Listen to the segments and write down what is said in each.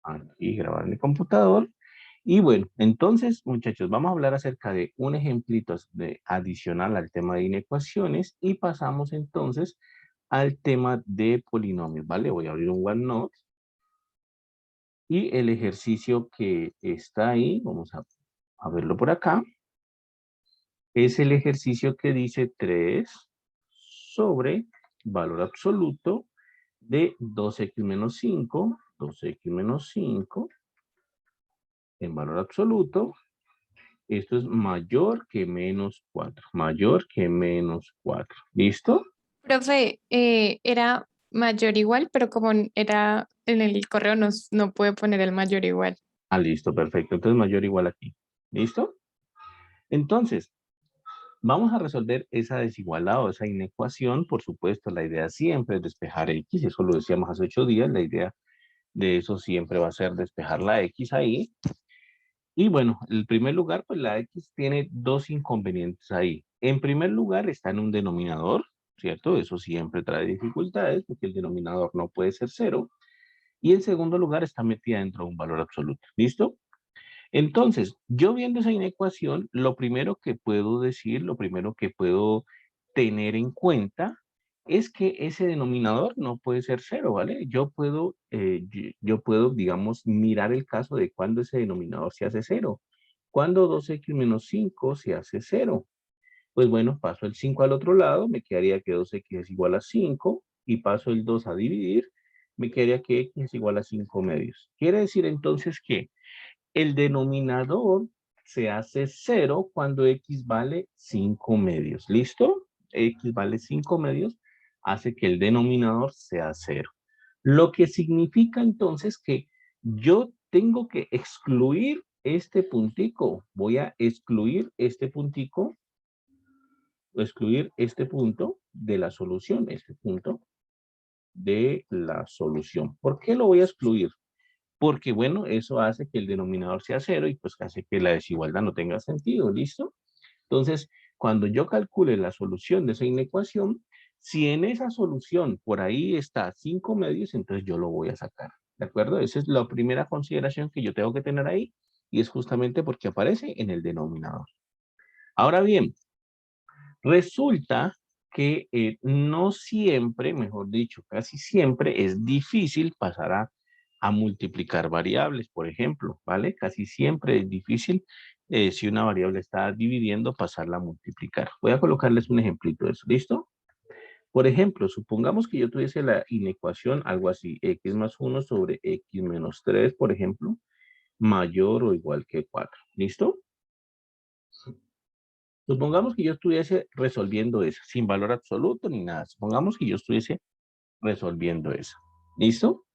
aquí grabar en el computador. Y bueno, entonces, muchachos, vamos a hablar acerca de un ejemplito de adicional al tema de inecuaciones y pasamos entonces al tema de polinomios, ¿vale? Voy a abrir un OneNote y el ejercicio que está ahí, vamos a verlo por acá, es el ejercicio que dice 3 sobre valor absoluto de 2x menos 5, 2x menos 5 en valor absoluto. Esto es mayor que menos 4, mayor que menos 4. ¿Listo? Profe, era mayor igual, pero como era en el correo no puede poner el mayor igual. Ah, listo, perfecto. Entonces mayor o igual aquí. ¿Listo? Entonces, vamos a resolver esa desigualdad o esa inecuación. Por supuesto, la idea siempre es despejar X. Eso lo decíamos hace 8 días. La idea de eso siempre va a ser despejar la X ahí. Y bueno, en primer lugar, pues la X tiene dos inconvenientes ahí. En primer lugar, está en un denominador, ¿cierto? Eso siempre trae dificultades porque el denominador no puede ser cero. Y en segundo lugar, está metida dentro de un valor absoluto. ¿Listo? Entonces, yo viendo esa inecuación, lo primero que puedo decir, lo primero que puedo tener en cuenta es que ese denominador no puede ser cero, ¿vale? Yo puedo, digamos, mirar el caso de cuando ese denominador se hace cero. Cuando 2x menos 5 se hace cero. Pues bueno, paso el 5 al otro lado, me quedaría que 2x es igual a 5 y paso el 2 a dividir, me quedaría que x es igual a 5 medios. Quiere decir entonces que el denominador se hace cero cuando x vale 5 medios. ¿Listo? X vale 5 medios, hace que el denominador sea cero. Lo que significa entonces que yo tengo que excluir este puntico. Voy a excluir este puntico, excluir este punto de la solución, este punto de la solución. ¿Por qué lo voy a excluir? Porque, bueno, eso hace que el denominador sea cero y pues hace que la desigualdad no tenga sentido, ¿listo? Entonces, cuando yo calcule la solución de esa inecuación, si en esa solución por ahí está 5 medios, entonces yo lo voy a sacar, ¿de acuerdo? Esa es la primera consideración que yo tengo que tener ahí y es justamente porque aparece en el denominador. Ahora bien, resulta que no siempre, mejor dicho, casi siempre es difícil pasar a multiplicar variables, por ejemplo, ¿vale? Casi siempre es difícil si una variable está dividiendo, pasarla a multiplicar. Voy a colocarles un ejemplito de eso, ¿listo? Por ejemplo, supongamos que yo tuviese la inecuación, algo así, x más 1 sobre x menos 3, por ejemplo, mayor o igual que 4, ¿listo? Supongamos que yo estuviese resolviendo eso, sin valor absoluto ni nada. Supongamos que yo estuviese resolviendo eso. ¿Listo?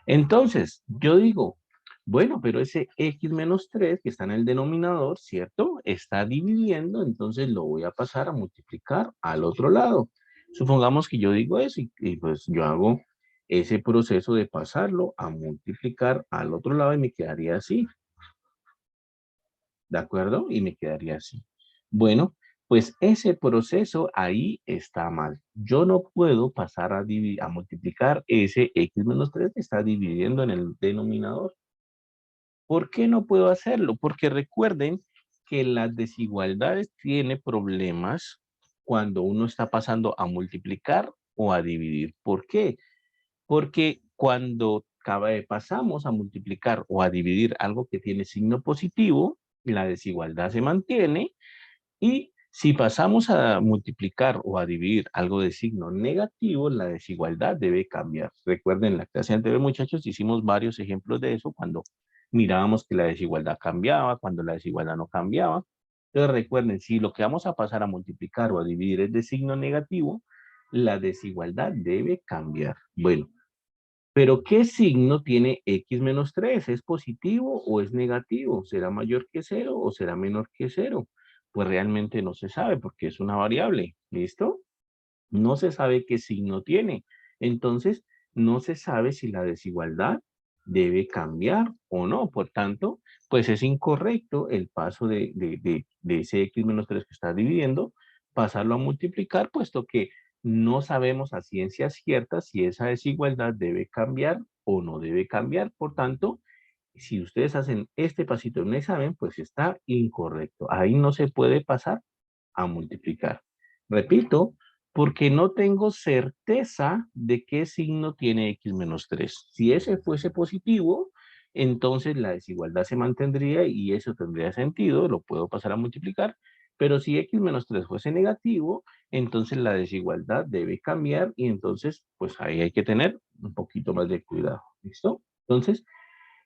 Entonces, yo digo, bueno, pero ese x menos 3 que está en el denominador, ¿cierto? Está dividiendo, entonces lo voy a pasar a multiplicar al otro lado. Supongamos que yo digo eso y pues yo hago ese proceso de pasarlo a multiplicar al otro lado y me quedaría así. ¿De acuerdo? Y me quedaría así. Bueno, pues ese proceso ahí está mal. Yo no puedo pasar a multiplicar ese x menos 3 que está dividiendo en el denominador. ¿Por qué no puedo hacerlo? Porque recuerden que las desigualdades tienen problemas cuando uno está pasando a multiplicar o a dividir. ¿Por qué? Porque cuando pasamos a multiplicar o a dividir algo que tiene signo positivo, la desigualdad se mantiene y si pasamos a multiplicar o a dividir algo de signo negativo, la desigualdad debe cambiar. Recuerden, en la clase anterior, muchachos, hicimos varios ejemplos de eso cuando mirábamos que la desigualdad cambiaba, cuando la desigualdad no cambiaba. Entonces recuerden, si lo que vamos a pasar a multiplicar o a dividir es de signo negativo, la desigualdad debe cambiar. Bueno, pero ¿qué signo tiene x menos 3? ¿Es positivo o es negativo? ¿Será mayor que cero o será menor que cero? Pues realmente no se sabe porque es una variable. ¿Listo? No se sabe qué signo tiene. Entonces, no se sabe si la desigualdad debe cambiar o no. Por tanto, pues es incorrecto el paso de ese x menos 3 que está dividiendo, pasarlo a multiplicar, puesto que no sabemos a ciencia cierta si esa desigualdad debe cambiar o no debe cambiar. Por tanto, si ustedes hacen este pasito en un examen, pues está incorrecto. Ahí no se puede pasar a multiplicar. Repito, porque no tengo certeza de qué signo tiene x menos 3. Si ese fuese positivo, entonces la desigualdad se mantendría y eso tendría sentido, lo puedo pasar a multiplicar. Pero si x menos 3 fuese negativo, entonces la desigualdad debe cambiar y entonces, pues ahí hay que tener un poquito más de cuidado. ¿Listo? Entonces,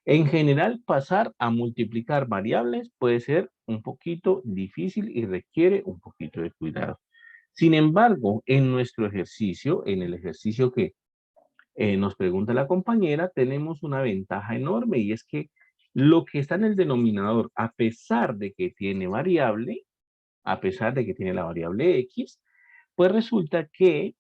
en general, pasar a multiplicar variables puede ser un poquito difícil y requiere un poquito de cuidado. Sin embargo, en nuestro ejercicio, en el ejercicio que nos pregunta la compañera, tenemos una ventaja enorme y es que lo que está en el denominador, a pesar de que tiene variable, a pesar de que tiene la variable x, pues resulta que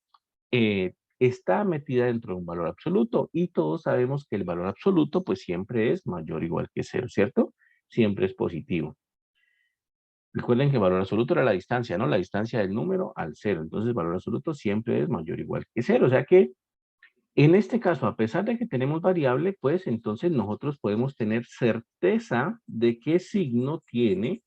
está metida dentro de un valor absoluto y todos sabemos que el valor absoluto pues siempre es mayor o igual que cero, ¿cierto? Siempre es positivo. Recuerden que el valor absoluto era la distancia, ¿no? La distancia del número al cero. Entonces el valor absoluto siempre es mayor o igual que cero. O sea que en este caso, a pesar de que tenemos variable, pues entonces nosotros podemos tener certeza de qué signo tiene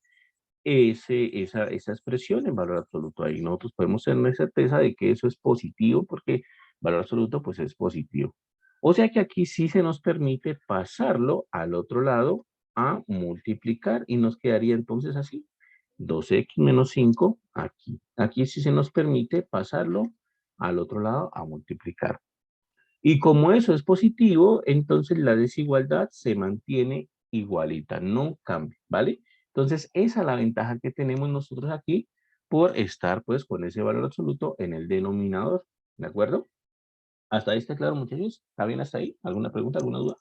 esa expresión en valor absoluto. Ahí nosotros podemos tener certeza de que eso es positivo porque valor absoluto pues es positivo. O sea que aquí sí se nos permite pasarlo al otro lado a multiplicar y nos quedaría entonces así. 2x menos 5 aquí. Aquí sí se nos permite pasarlo al otro lado a multiplicar. Y como eso es positivo, entonces la desigualdad se mantiene igualita, no cambia, ¿vale? Entonces esa es la ventaja que tenemos nosotros aquí por estar pues con ese valor absoluto en el denominador, ¿de acuerdo? ¿Hasta ahí está claro, muchachos? ¿Está bien hasta ahí? ¿Alguna pregunta, alguna duda?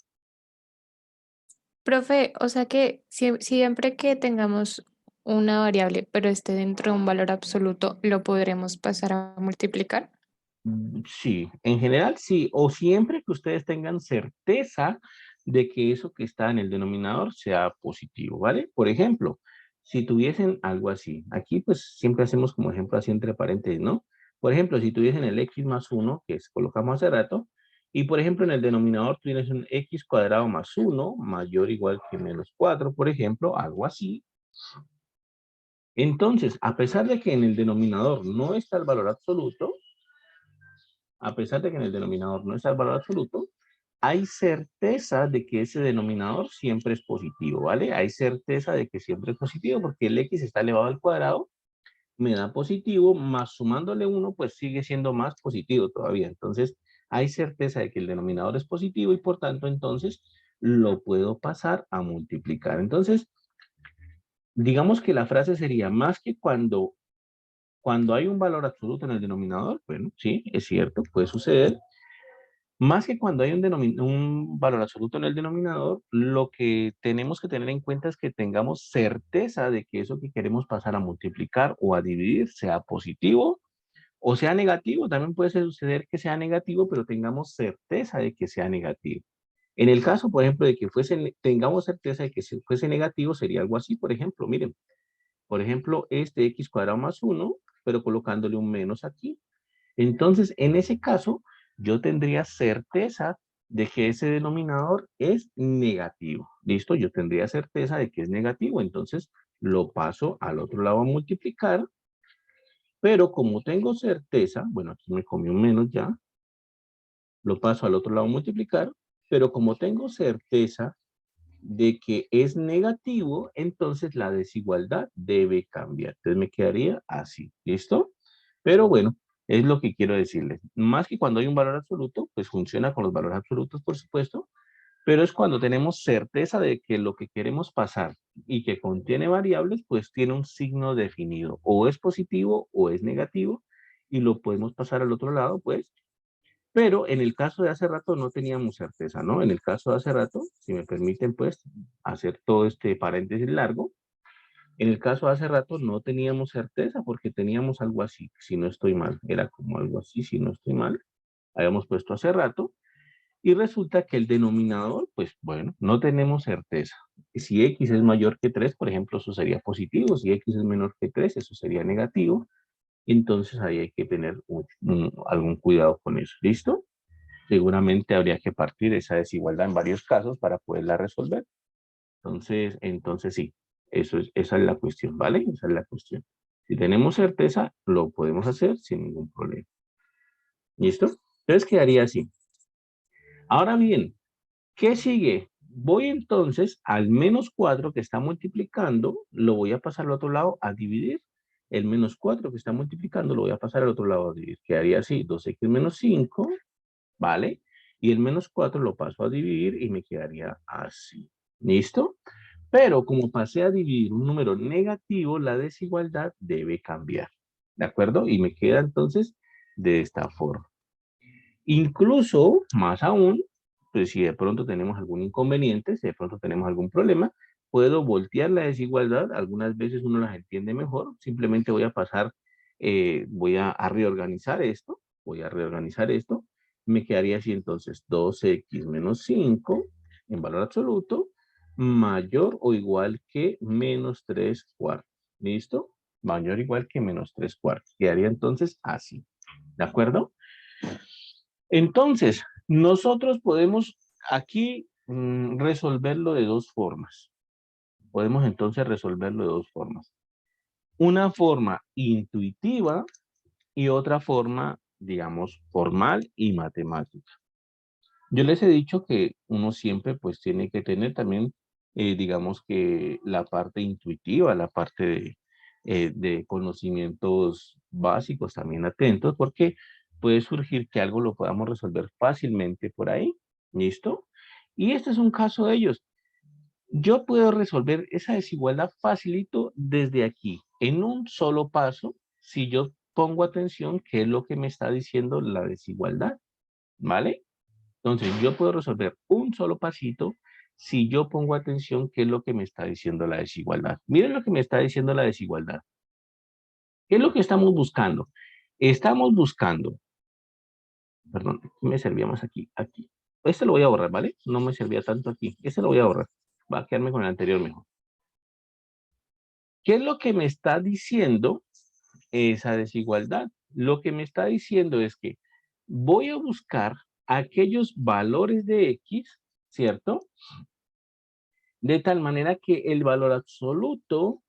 Profe, o sea que siempre que tengamos una variable, pero esté dentro de un valor absoluto, ¿lo podremos pasar a multiplicar? Sí, en general sí, o siempre que ustedes tengan certeza de que eso que está en el denominador sea positivo, ¿vale? Por ejemplo, si tuviesen algo así, aquí pues siempre hacemos como ejemplo así entre paréntesis, ¿no? Por ejemplo, si tuviesen el x más 1, que es, colocamos hace rato, y por ejemplo en el denominador tienes un x cuadrado más 1, mayor o igual que menos 4, por ejemplo, algo así. Entonces, a pesar de que en el denominador no está el valor absoluto, a pesar de que en el denominador no está el valor absoluto, hay certeza de que ese denominador siempre es positivo, ¿vale? Hay certeza de que siempre es positivo porque el x está elevado al cuadrado, me da positivo, más sumándole 1, pues sigue siendo más positivo todavía. Entonces, hay certeza de que el denominador es positivo y por tanto, entonces, lo puedo pasar a multiplicar. Entonces, digamos que la frase sería, más que cuando hay un valor absoluto en el denominador, bueno, sí, es cierto, puede suceder. Más que cuando hay un valor absoluto en el denominador, lo que tenemos que tener en cuenta es que tengamos certeza de que eso que queremos pasar a multiplicar o a dividir sea positivo o sea negativo. También puede suceder que sea negativo, pero tengamos certeza de que sea negativo. En el caso, por ejemplo, de que tengamos certeza de que fuese negativo, sería algo así. Por ejemplo, miren, por ejemplo, este x cuadrado más 1, pero colocándole un menos aquí. Entonces, en ese caso, yo tendría certeza de que ese denominador es negativo. ¿Listo? Yo tendría certeza de que es negativo. Entonces, lo paso al otro lado a multiplicar. Pero como tengo certeza, bueno, aquí me comí un menos ya, lo paso al otro lado a multiplicar. Pero como tengo certeza de que es negativo, entonces la desigualdad debe cambiar. Entonces me quedaría así, ¿listo? Pero bueno, es lo que quiero decirles. Más que cuando hay un valor absoluto, pues funciona con los valores absolutos, por supuesto, pero es cuando tenemos certeza de que lo que queremos pasar y que contiene variables, pues tiene un signo definido, o es positivo o es negativo, y lo podemos pasar al otro lado, pues pero en el caso de hace rato no teníamos certeza, ¿no? En el caso de hace rato, si me permiten, pues, hacer todo este paréntesis largo, en el caso de hace rato no teníamos certeza porque teníamos algo así, si no estoy mal, era como algo así, si no estoy mal, habíamos puesto hace rato, y resulta que el denominador, pues, bueno, no tenemos certeza. Si x es mayor que 3, por ejemplo, eso sería positivo, si x es menor que 3, eso sería negativo, entonces ahí hay que tener algún cuidado con eso, ¿listo? seguramente habría que partir esa desigualdad en varios casos para poderla resolver. Entonces sí, esa es la cuestión, ¿vale? Esa es la cuestión. Si tenemos certeza, lo podemos hacer sin ningún problema. ¿Listo? Entonces quedaría así. Ahora bien, ¿qué sigue? Voy entonces al menos 4 que está multiplicando, lo voy a pasar al otro lado a dividir. El menos 4 que está multiplicando lo voy a pasar al otro lado a dividir. Quedaría así, 2x menos 5, ¿vale? Y el menos 4 lo paso a dividir y me quedaría así. ¿Listo? Pero como pasé a dividir un número negativo, la desigualdad debe cambiar. ¿De acuerdo? Y me queda entonces de esta forma. Incluso, más aún, pues si de pronto tenemos algún inconveniente, si de pronto tenemos algún problema, puedo voltear la desigualdad. Algunas veces uno las entiende mejor. Simplemente voy a pasar, voy a reorganizar esto. Voy a reorganizar esto. Me quedaría así entonces 2x menos 5 en valor absoluto mayor o igual que menos 3 cuartos. ¿Listo? Mayor o igual que menos 3 cuartos. Quedaría entonces así. ¿De acuerdo? Entonces, nosotros podemos aquí resolverlo de dos formas. Podemos entonces resolverlo de dos formas. Una forma intuitiva y otra forma, digamos, formal y matemática. Yo les he dicho que uno siempre pues tiene que tener también, digamos que la parte intuitiva, la parte de conocimientos básicos también atentos, porque puede surgir que algo lo podamos resolver fácilmente por ahí, ¿listo? Y este es un caso de ellos. Yo puedo resolver esa desigualdad facilito desde aquí, en un solo paso, si yo pongo atención qué es lo que me está diciendo la desigualdad, ¿vale? Entonces, yo puedo resolver un solo pasito si yo pongo atención qué es lo que me está diciendo la desigualdad. Miren lo que me está diciendo la desigualdad. ¿Qué es lo que estamos buscando? Estamos buscando, perdón, me servía más aquí, aquí. Este lo voy a borrar, ¿vale? No me servía tanto aquí. Este lo voy a borrar. Va a quedarme con el anterior mejor. ¿Qué es lo que me está diciendo esa desigualdad? Lo que me está diciendo es que voy a buscar aquellos valores de X, ¿cierto? De tal manera que el valor absoluto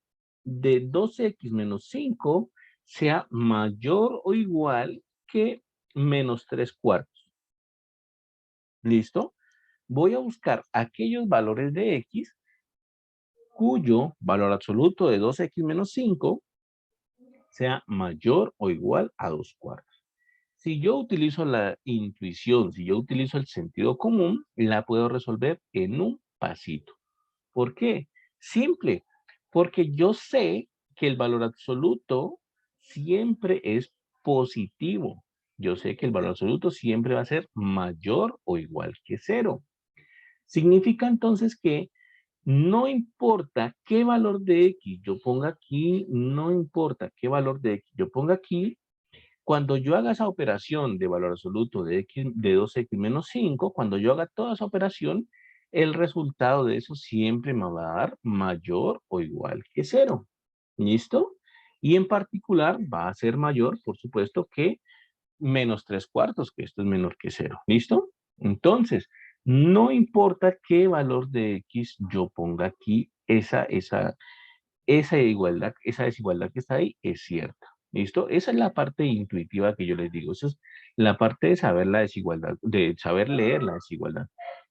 de 2x menos 5 sea mayor o igual que menos 3 cuartos. ¿Listo? Voy a buscar aquellos valores de x cuyo valor absoluto de 2x menos 5 sea mayor o igual a 2 cuartos. Si yo utilizo la intuición, si yo utilizo el sentido común, la puedo resolver en un pasito. ¿Por qué? Simple, porque yo sé que el valor absoluto siempre es positivo. Yo sé que el valor absoluto siempre va a ser mayor o igual que cero. Significa entonces que no importa qué valor de X yo ponga aquí, no importa qué valor de X yo ponga aquí, cuando yo haga esa operación de valor absoluto de, X, de 2x menos 5, cuando yo haga toda esa operación, el resultado de eso siempre me va a dar mayor o igual que cero. ¿Listo? Y en particular va a ser mayor, por supuesto, que menos 3 cuartos, que esto es menor que cero. ¿Listo? Entonces, no importa qué valor de X yo ponga aquí, esa igualdad, esa desigualdad que está ahí es cierta. ¿Listo? Esa es la parte intuitiva que yo les digo. Esa es la parte de saber la desigualdad, de saber leer la desigualdad.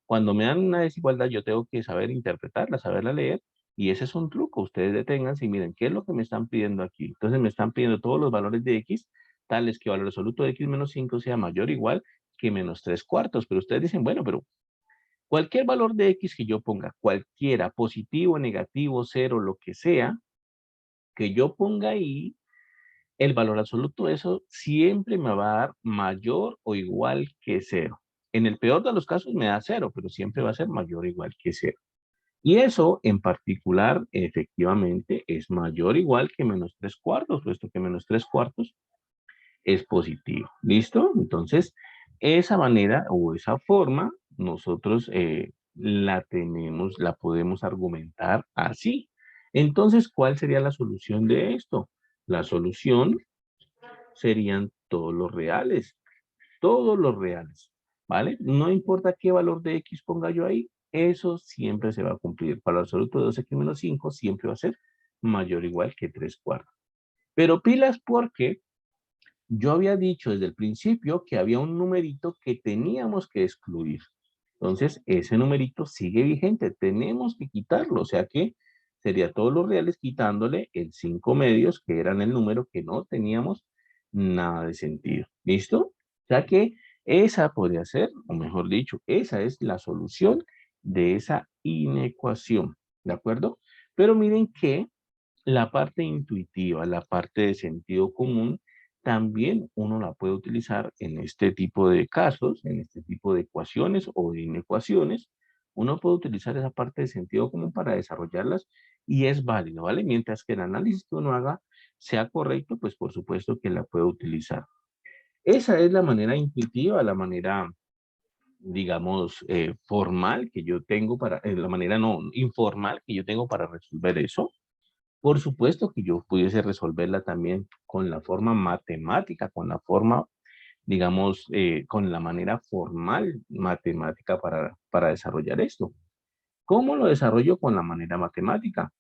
Cuando me dan una desigualdad, yo tengo que saber interpretarla, saberla leer, y ese es un truco. Ustedes deténganse y miren, ¿qué es lo que me están pidiendo aquí? Entonces me están pidiendo todos los valores de X, tales que valor absoluto de X menos 5 sea mayor o igual que menos 3 cuartos. Pero ustedes dicen, bueno, pero cualquier valor de X que yo ponga, cualquiera, positivo, negativo, cero, lo que sea, que yo ponga ahí, el valor absoluto de eso siempre me va a dar mayor o igual que cero. En el peor de los casos me da cero, pero siempre va a ser mayor o igual que cero. Y eso en particular, efectivamente, es mayor o igual que menos 3 cuartos, puesto que menos 3 cuartos es positivo. ¿Listo? Entonces, esa manera o esa forma, nosotros la tenemos, la podemos argumentar así. Entonces, ¿cuál sería la solución de esto? La solución serían todos los reales, todos los reales. ¿vale? No importa qué valor de X ponga yo ahí, eso siempre se va a cumplir. Para el absoluto de 2X menos 5 siempre va a ser mayor o igual que 3/4. Pero pilas porque yo había dicho desde el principio que había un numerito que teníamos que excluir. Entonces, ese numerito sigue vigente, tenemos que quitarlo, o sea que sería todos los reales quitándole el 5 medios, que eran el número que no teníamos nada de sentido. ¿Listo? O sea que esa podría ser, o mejor dicho, esa es la solución de esa inecuación, ¿de acuerdo? Pero miren que la parte intuitiva, la parte de sentido común, también uno la puede utilizar en este tipo de casos, en este tipo de ecuaciones o de inecuaciones. Uno puede utilizar esa parte de sentido común para desarrollarlas y es válido, ¿vale? Mientras que el análisis que uno haga sea correcto, pues por supuesto que la puede utilizar. Esa es la manera intuitiva, la manera, digamos, formal que yo tengo para, la manera no informal que yo tengo para resolver eso. Por supuesto que yo pudiese resolverla también con la forma matemática, con la forma, digamos, con la manera formal matemática para desarrollar esto. ¿Cómo lo desarrollo con la manera matemática?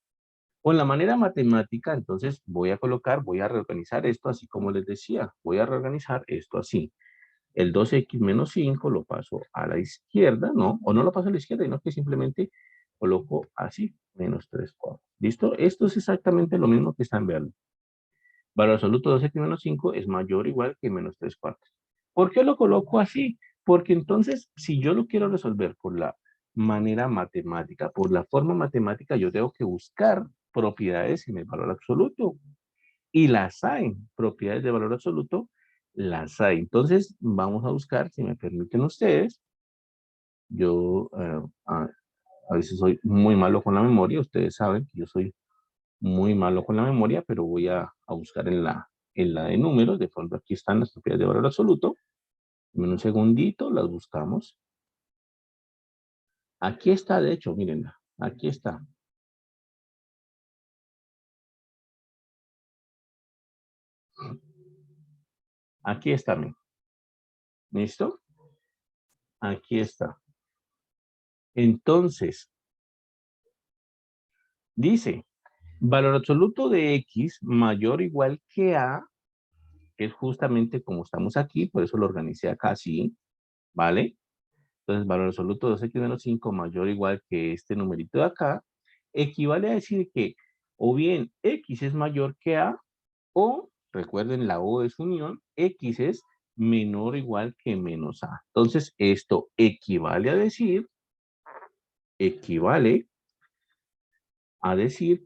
Con la manera matemática, entonces voy a reorganizar esto así como les decía. Voy a reorganizar esto así. El 2x menos 5 lo paso a la izquierda, ¿no? O no lo paso a la izquierda, sino que simplemente coloco así, menos 3/4. ¿Listo? Esto es exactamente lo mismo que están viendo. Valor absoluto de 2x menos 5 es mayor o igual que menos 3/4. ¿Por qué lo coloco así? Porque entonces, si yo lo quiero resolver por la manera matemática, por la forma matemática, yo tengo que buscar propiedades en el valor absoluto. Y las hay, propiedades de valor absoluto, las hay. Entonces, vamos a buscar, si me permiten ustedes, yo a veces soy muy malo con la memoria, ustedes saben que yo soy muy malo con la memoria, pero voy a buscar en la de números, de pronto aquí están las propiedades de valor absoluto. En un segundito las buscamos. Aquí está, de hecho, mírenla, aquí está. Aquí está, miren. ¿Listo? Aquí está. Entonces, dice, valor absoluto de X mayor o igual que A, que es justamente como estamos aquí, por eso lo organicé acá así, ¿vale? Entonces, valor absoluto de 2x menos 5 mayor o igual que este numerito de acá, equivale a decir que o bien X es mayor que A, o, recuerden, la O es unión, X es menor o igual que menos A. Entonces, esto equivale a decir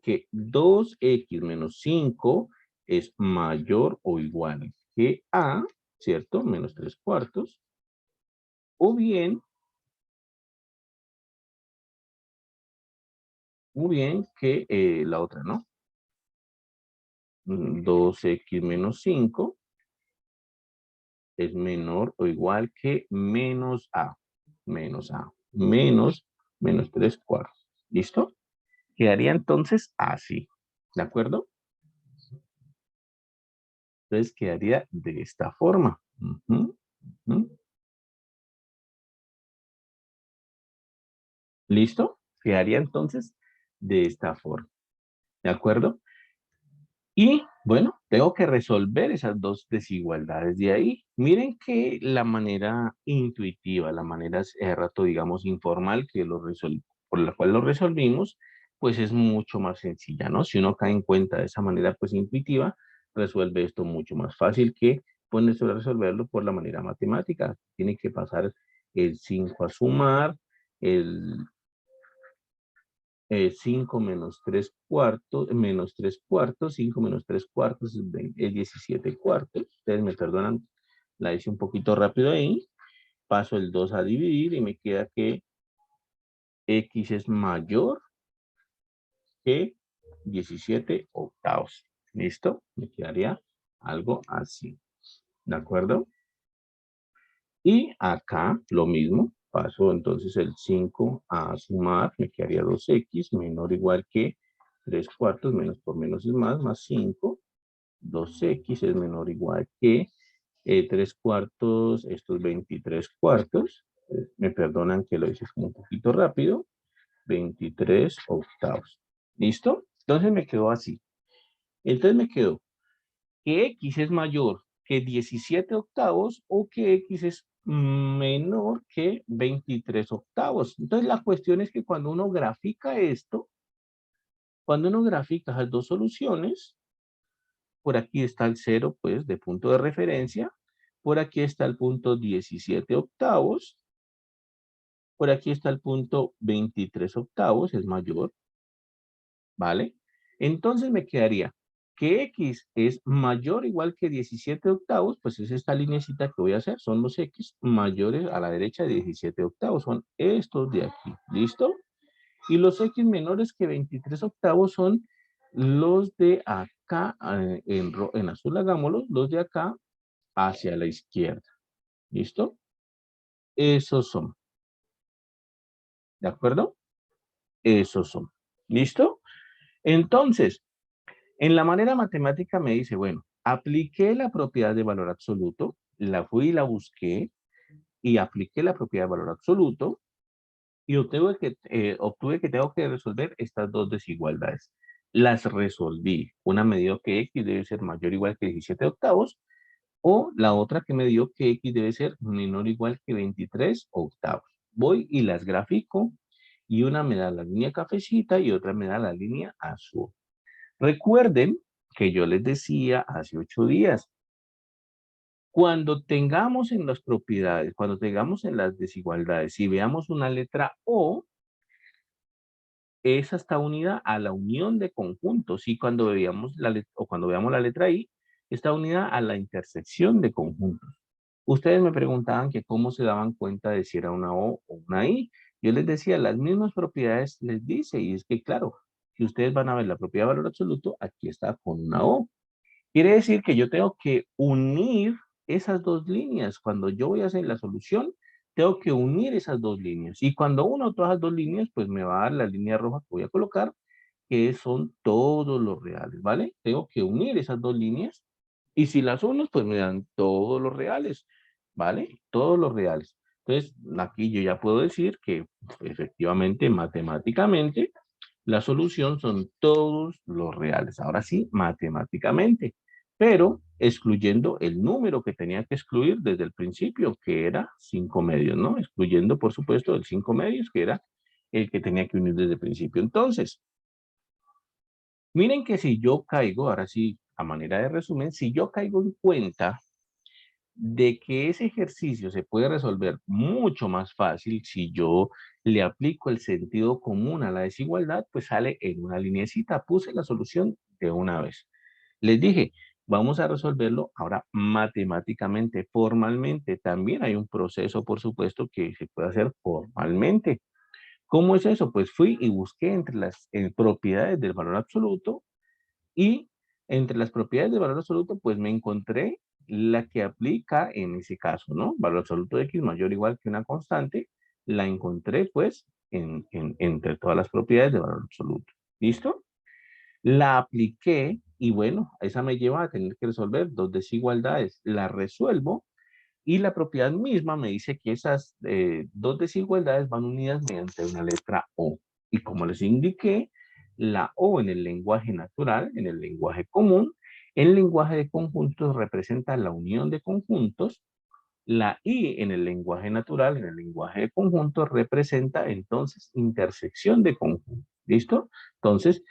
que 2x menos 5 es mayor o igual que A, ¿cierto? Menos 3/4. O bien, que la otra, ¿no? 2x menos 5 es menor o igual que menos A. Menos A. Menos 3/4. ¿Listo? Quedaría entonces así. ¿De acuerdo? Entonces quedaría de esta forma. Ujú, ujú. ¿Listo? Quedaría entonces de esta forma. ¿De acuerdo? Y bueno, tengo que resolver esas dos desigualdades de ahí. Miren que la manera intuitiva, la manera hace rato, digamos, informal por la cual lo resolvimos, pues es mucho más sencilla, ¿no? Si uno cae en cuenta de esa manera, pues intuitiva, resuelve esto mucho más fácil que ponerse a resolverlo por la manera matemática. Tiene que pasar el 5 a sumar, el 5 menos 3/4, menos 3/4, 5 menos 3/4 es 17/4. Ustedes me perdonan, la hice un poquito rápido ahí. Paso el 2 a dividir y me queda que X es mayor que 17/8. ¿Listo? Me quedaría algo así. ¿De acuerdo? Y acá lo mismo. Paso entonces el 5 a sumar, me quedaría 2x menor o igual que 3/4, menos por menos es más 5. 2x es menor o igual que 3 cuartos, estos 23 cuartos. Me perdonan que lo hice como un poquito rápido. 23 octavos. ¿Listo? Entonces me quedó así. Entonces me quedó que X es mayor que 17 octavos o que X es menor que 23 octavos. Entonces la cuestión es que cuando uno grafica esto, cuando uno grafica las dos soluciones, por aquí está el 0, pues, de punto de referencia. Por aquí está el punto 17 octavos. Por aquí está el punto 23 octavos, es mayor, ¿vale? Entonces me quedaría que X es mayor o igual que 17 octavos, pues es esta lineecita que voy a hacer, son los X mayores a la derecha de 17 octavos, son estos de aquí, ¿listo? Y los X menores que 23 octavos son los de acá, en azul hagámoslos, los de acá hacia la izquierda. ¿Listo? Esos son. ¿De acuerdo? Esos son. ¿Listo? Entonces, en la manera matemática me dice, bueno, apliqué la propiedad de valor absoluto, la fui y la busqué y apliqué la propiedad de valor absoluto y obtuve que tengo que resolver estas dos desigualdades. Las resolví. Una me dio que X debe ser mayor o igual que 17 octavos, o la otra que me dio que X debe ser menor o igual que 23 octavos. Voy y las grafico, y una me da la línea cafecita y otra me da la línea azul. Recuerden que yo les decía hace 8 días, cuando tengamos en las propiedades, cuando tengamos en las desigualdades, y veamos una letra O, esa está unida a la unión de conjuntos, y cuando cuando veamos la letra I, está unida a la intersección de conjuntos. Ustedes me preguntaban que cómo se daban cuenta de si era una O o una I. Yo les decía, las mismas propiedades les dice, y es que claro, si ustedes van a ver la propiedad de valor absoluto, aquí está con una O. Quiere decir que yo tengo que unir esas dos líneas. Cuando yo voy a hacer la solución, tengo que unir esas dos líneas. Y cuando uno todas las dos líneas, pues me va a dar la línea roja que voy a colocar, que son todos los reales, ¿vale? Tengo que unir esas dos líneas. Y si las uno, pues me dan todos los reales, ¿vale? Todos los reales. Entonces, aquí yo ya puedo decir que efectivamente, matemáticamente, la solución son todos los reales. Ahora sí, matemáticamente, pero excluyendo el número que tenía que excluir desde el principio, que era 5 medios, ¿no? Excluyendo, por supuesto, el 5 medios, que era el que tenía que unir desde el principio. Entonces, miren que si yo caigo, ahora sí, a manera de resumen, si yo caigo en cuenta de que ese ejercicio se puede resolver mucho más fácil si yo le aplico el sentido común a la desigualdad, pues sale en una lineecita. Puse la solución de una vez. Les dije, vamos a resolverlo ahora matemáticamente, formalmente. También hay un proceso, por supuesto, que se puede hacer formalmente. ¿Cómo es eso? Pues fui y busqué entre las propiedades del valor absoluto y entre las propiedades del valor absoluto, pues me encontré la que aplica en ese caso, ¿no? Valor absoluto de X mayor o igual que una constante, la encontré pues entre todas las propiedades de valor absoluto. ¿Listo? La apliqué y bueno, esa me lleva a tener que resolver dos desigualdades. La resuelvo y la propiedad misma me dice que esas dos desigualdades van unidas mediante una letra O. Y como les indiqué, la O en el lenguaje natural, en el lenguaje común, en el lenguaje de conjuntos representa la unión de conjuntos. La I en el lenguaje natural, en el lenguaje de conjuntos, representa entonces intersección de conjuntos. ¿Listo? Entonces,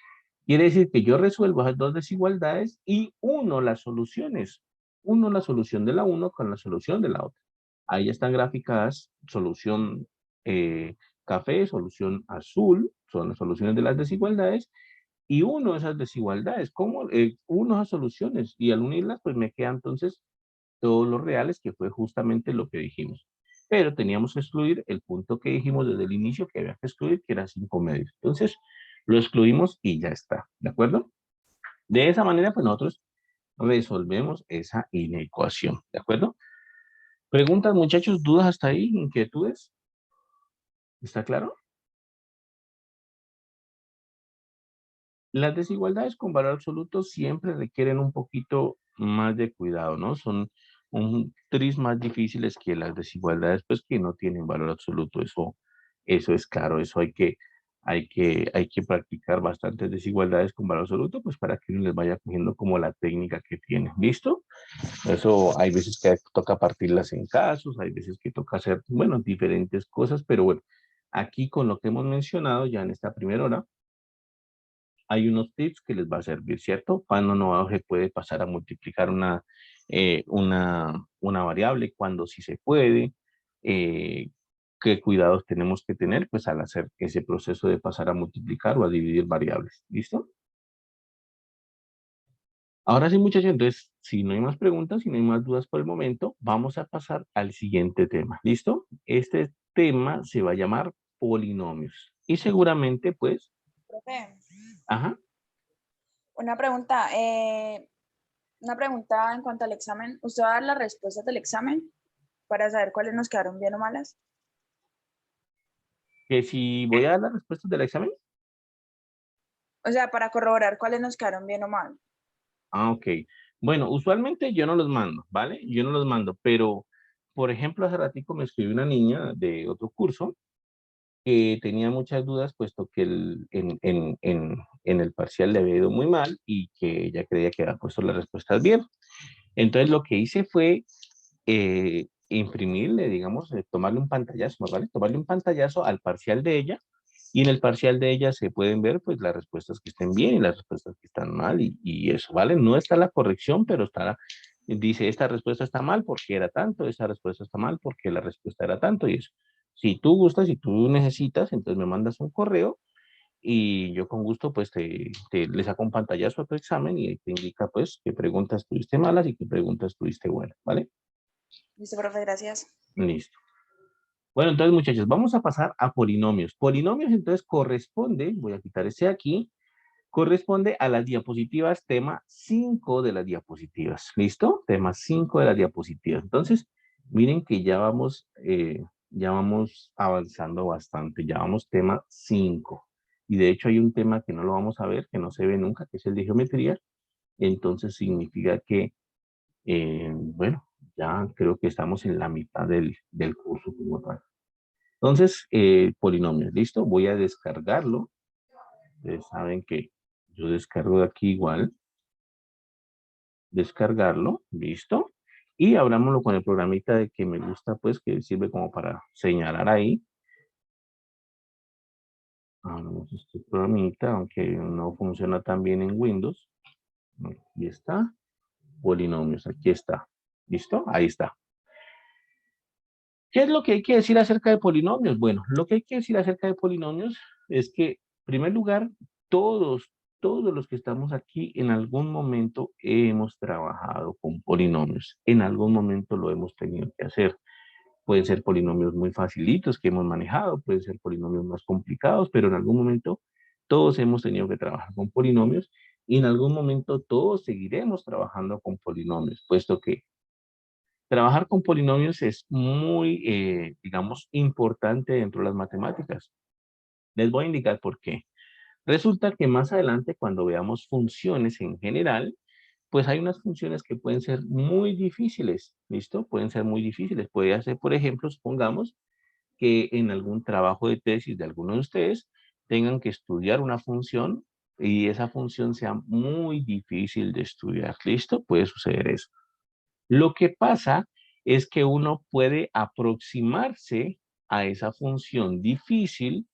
quiere decir que yo resuelvo esas dos desigualdades y uno las soluciones. Uno la solución de la uno con la solución de la otra. Ahí están graficadas solución café, solución azul, son las soluciones de las desigualdades, y uno esas desigualdades, como uno esas soluciones, y al unirlas, pues me queda entonces todos los reales, que fue justamente lo que dijimos. Pero teníamos que excluir el punto que dijimos desde el inicio que había que excluir, que era 5 medios. Entonces, lo excluimos y ya está, ¿de acuerdo? De esa manera, pues nosotros resolvemos esa inecuación, ¿de acuerdo? Preguntas, muchachos, dudas hasta ahí, inquietudes, ¿está claro? Las desigualdades con valor absoluto siempre requieren un poquito más de cuidado, ¿no? Son un tris más difíciles que las desigualdades, pues que no tienen valor absoluto. Eso es claro, eso hay que practicar bastantes desigualdades con valor absoluto, pues para que uno les vaya cogiendo como la técnica que tiene. ¿Listo? Eso hay veces que toca partirlas en casos, hay veces que toca hacer, bueno, diferentes cosas, pero bueno, aquí con lo que hemos mencionado ya en esta primera hora, hay unos tips que les va a servir, ¿cierto? Cuando no se puede pasar a multiplicar una variable, cuando sí se puede, qué cuidados tenemos que tener, pues al hacer ese proceso de pasar a multiplicar o a dividir variables, ¿listo? Ahora sí, muchachos, entonces, si no hay más preguntas, si no hay más dudas por el momento, vamos a pasar al siguiente tema, ¿listo? Este tema se va a llamar polinomios y seguramente, pues, Profe, ajá, una pregunta en cuanto al examen. ¿Usted va a dar las respuestas del examen para saber cuáles nos quedaron bien o malas? que si voy a dar las respuestas del examen. O sea, para corroborar cuáles nos quedaron bien o mal. Ah, ok. Bueno, usualmente yo no los mando, ¿vale? Yo no los mando, pero, por ejemplo, hace ratico me escribió una niña de otro curso que tenía muchas dudas, puesto que en el parcial le había ido muy mal y que ella creía que había puesto las respuestas bien. Entonces, lo que hice fue imprimirle, digamos, tomarle un pantallazo, ¿vale? Tomarle un pantallazo al parcial de ella y en el parcial de ella se pueden ver pues las respuestas que estén bien y las respuestas que están mal y eso, ¿vale? No está la corrección, pero dice, esta respuesta está mal porque era tanto, esta respuesta está mal porque la respuesta era tanto y eso. Si tú gustas, si tú necesitas, entonces me mandas un correo y yo con gusto pues le saco un pantallazo a tu examen y ahí te indica pues qué preguntas tuviste malas y qué preguntas tuviste buenas, ¿vale? Listo, profe, gracias. Listo. Bueno, entonces muchachos, vamos a pasar a polinomios. Polinomios entonces corresponde, voy a quitar ese aquí, corresponde a las diapositivas, tema 5 de las diapositivas. ¿Listo? Tema 5 de las diapositivas. Entonces, miren que ya vamos avanzando bastante, ya vamos tema 5. Y de hecho hay un tema que no lo vamos a ver, que no se ve nunca, que es el de geometría. Entonces significa que, bueno, ya creo que estamos en la mitad del curso como tal. Entonces, polinomios, ¿listo? Voy a descargarlo. Ustedes saben que yo descargo de aquí igual, descargarlo, listo. Y abrámoslo con el programita de que me gusta, pues, que sirve como para señalar ahí. Abramos este programita, aunque no funciona tan bien en Windows. Aquí está, polinomios, aquí está. ¿Listo? Ahí está. ¿Qué es lo que hay que decir acerca de polinomios? Bueno, lo que hay que decir acerca de polinomios es que, en primer lugar, todos los que estamos aquí en algún momento hemos trabajado con polinomios. En algún momento lo hemos tenido que hacer. Pueden ser polinomios muy facilitos que hemos manejado, pueden ser polinomios más complicados, pero en algún momento todos hemos tenido que trabajar con polinomios y en algún momento todos seguiremos trabajando con polinomios, puesto que trabajar con polinomios es muy, digamos, importante dentro de las matemáticas. Les voy a indicar por qué. Resulta que más adelante, cuando veamos funciones en general, pues hay unas funciones que pueden ser muy difíciles, ¿listo? Pueden ser muy difíciles. Puede ser, por ejemplo, supongamos que en algún trabajo de tesis de alguno de ustedes tengan que estudiar una función y esa función sea muy difícil de estudiar, ¿listo? Puede suceder eso. Lo que pasa es que uno puede aproximarse a esa función difícil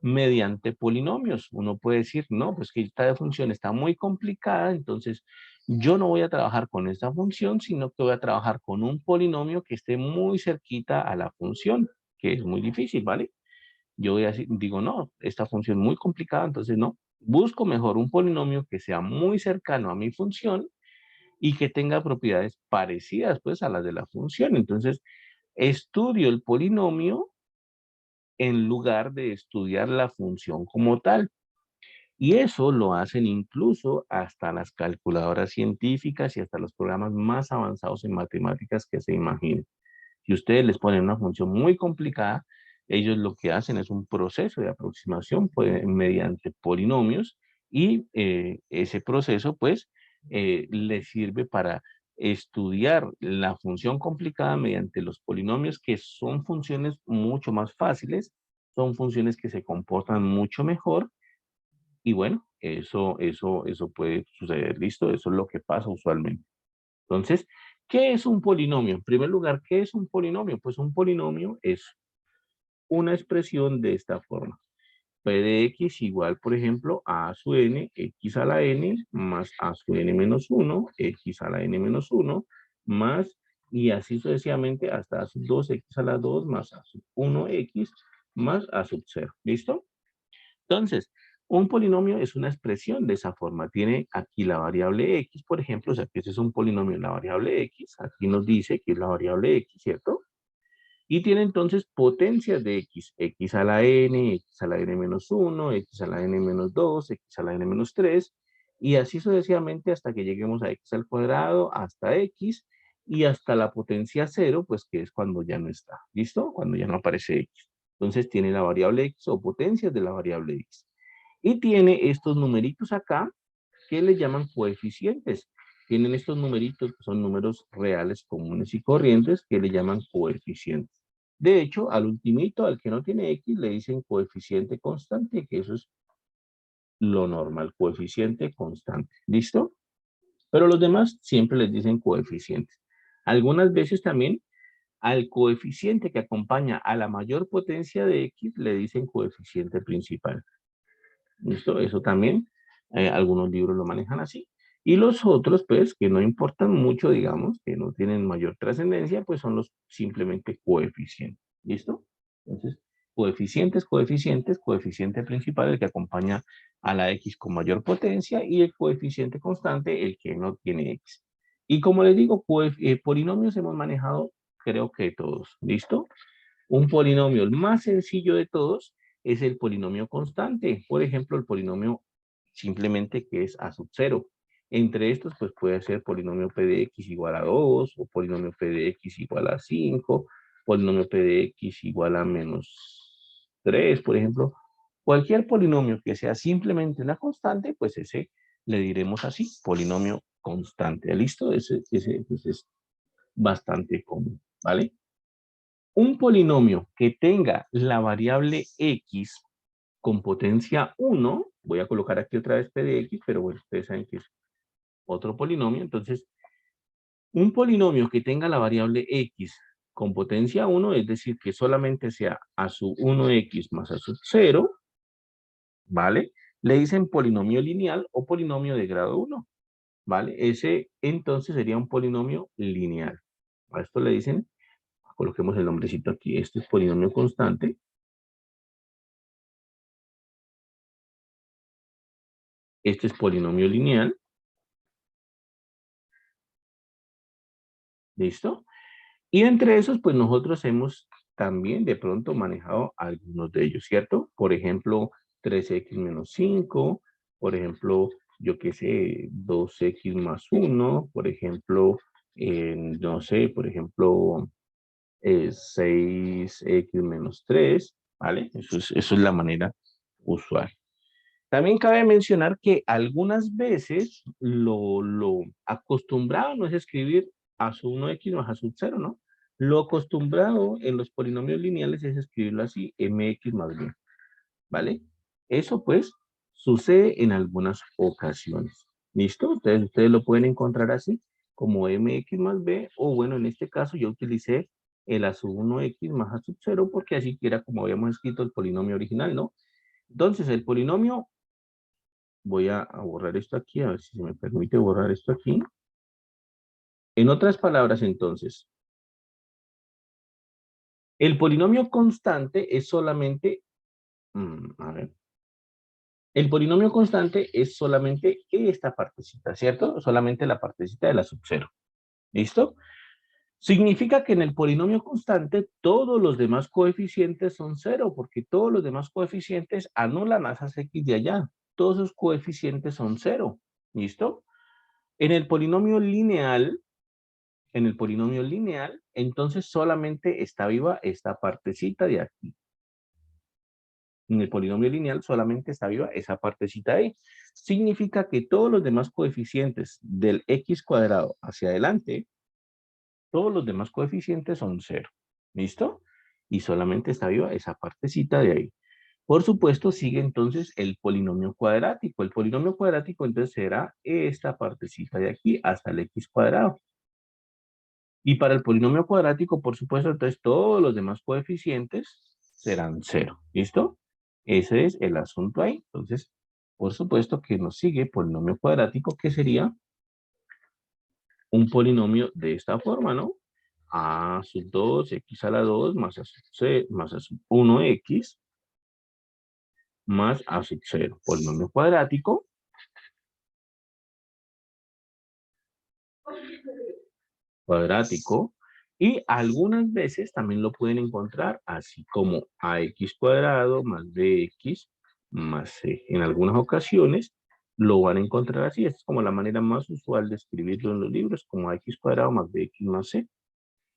mediante polinomios. Uno puede decir, no, pues que esta función está muy complicada, entonces yo no voy a trabajar con esta función, sino que voy a trabajar con un polinomio que esté muy cerquita a la función, que es muy difícil, ¿vale? Yo voy a decir, digo, no, esta función es muy complicada, entonces no. Busco mejor un polinomio que sea muy cercano a mi función y que tenga propiedades parecidas pues a las de la función. Entonces, estudio el polinomio en lugar de estudiar la función como tal. Y eso lo hacen incluso hasta las calculadoras científicas y hasta los programas más avanzados en matemáticas que se imaginen. Si ustedes les ponen una función muy complicada, ellos lo que hacen es un proceso de aproximación pues, mediante polinomios y ese proceso pues les sirve para estudiar la función complicada mediante los polinomios, que son funciones mucho más fáciles, son funciones que se comportan mucho mejor, y bueno, eso puede suceder, ¿listo? Eso es lo que pasa usualmente. Entonces, ¿qué es un polinomio? En primer lugar, ¿qué es un polinomio? Pues un polinomio es una expresión de esta forma. P de x igual, por ejemplo, a su n, x a la n, más a su n menos 1, x a la n menos 1, más, y así sucesivamente hasta a sub 2, x a la 2, más a sub 1, x, más a sub 0. ¿Listo? Entonces, un polinomio es una expresión de esa forma. Tiene aquí la variable x, por ejemplo, o sea que ese es un polinomio, la variable x. Aquí nos dice que es la variable x, ¿cierto? Y tiene entonces potencias de x, x a la n, x a la n menos 1, x a la n menos 2, x a la n menos 3, y así sucesivamente hasta que lleguemos a x al cuadrado, hasta x, y hasta la potencia 0, pues que es cuando ya no está, ¿listo? Cuando ya no aparece x. Entonces tiene la variable x o potencias de la variable x. Y tiene estos numeritos acá que le llaman coeficientes. Tienen estos numeritos que son números reales, comunes y corrientes que le llaman coeficientes. De hecho, al ultimito, al que no tiene x, le dicen coeficiente constante, que eso es lo normal, coeficiente constante. ¿Listo? Pero los demás siempre les dicen coeficientes. Algunas veces también al coeficiente que acompaña a la mayor potencia de x le dicen coeficiente principal. ¿Listo? Eso también, algunos libros lo manejan así. Y los otros, pues, que no importan mucho, digamos, que no tienen mayor trascendencia, pues son los simplemente coeficientes. ¿Listo? Entonces, coeficientes, coeficientes, coeficiente principal, el que acompaña a la x con mayor potencia, y el coeficiente constante, el que no tiene x. Y como les digo, polinomios hemos manejado, creo que todos. ¿Listo? Un polinomio, el más sencillo de todos, es el polinomio constante. Por ejemplo, el polinomio simplemente que es a sub 0. Entre estos, pues puede ser polinomio p de x igual a 2, o polinomio p de x igual a 5, polinomio p de x igual a menos 3, por ejemplo. Cualquier polinomio que sea simplemente una constante, pues ese le diremos así, polinomio constante. ¿Listo? Ese pues, es bastante común, ¿vale? Un polinomio que tenga la variable x con potencia 1, voy a colocar aquí otra vez p de x, pero bueno, ustedes saben que es otro polinomio, entonces, un polinomio que tenga la variable x con potencia 1, es decir, que solamente sea a su 1x más a su 0, ¿vale? Le dicen polinomio lineal o polinomio de grado 1, ¿vale? Ese entonces sería un polinomio lineal. A esto le dicen, coloquemos el nombrecito aquí, este es polinomio constante. Este es polinomio lineal. ¿Listo? Y entre esos, pues nosotros hemos también de pronto manejado algunos de ellos, ¿cierto? Por ejemplo, 3x menos 5, por ejemplo, yo qué sé, 2x más 1, por ejemplo, no sé, por ejemplo, 6x menos 3, ¿vale? Eso es la manera usual. También cabe mencionar que algunas veces lo acostumbrado no es escribir a su 1x más a su 0, ¿no? Lo acostumbrado en los polinomios lineales es escribirlo así, mx más b, ¿vale? Eso pues sucede en algunas ocasiones. ¿Listo? Entonces ustedes lo pueden encontrar así, como mx más b, o bueno, en este caso yo utilicé el a su 1x más a su 0, porque así que era como habíamos escrito el polinomio original, ¿no? Entonces el polinomio, voy a borrar esto aquí, a ver si se me permite borrar esto aquí. En otras palabras, entonces, el polinomio constante es solamente, a ver, el polinomio constante es solamente esta partecita, ¿cierto? Solamente la partecita de la sub 0. ¿Listo? Significa que en el polinomio constante todos los demás coeficientes son 0, porque todos los demás coeficientes anulan a esas x de allá. Todos sus coeficientes son 0. ¿Listo? En el polinomio lineal, entonces solamente está viva esta partecita de aquí. En el polinomio lineal solamente está viva esa partecita ahí. Significa que todos los demás coeficientes del x cuadrado hacia adelante, todos los demás coeficientes son 0. ¿Listo? Y solamente está viva esa partecita de ahí. Por supuesto, sigue entonces el polinomio cuadrático. El polinomio cuadrático entonces será esta partecita de aquí hasta el x cuadrado. Y para el polinomio cuadrático, por supuesto, entonces todos los demás coeficientes serán 0. ¿Listo? Ese es el asunto ahí. Entonces, por supuesto que nos sigue polinomio cuadrático, que sería un polinomio de esta forma, ¿no? A sub 2, x a la 2, más a sub, c, más a sub 1x, más a sub 0. Polinomio cuadrático. Cuadrático. Y algunas veces también lo pueden encontrar así como ax cuadrado más bx más c. En algunas ocasiones lo van a encontrar así. Esta es como la manera más usual de escribirlo en los libros, como ax cuadrado más bx más c.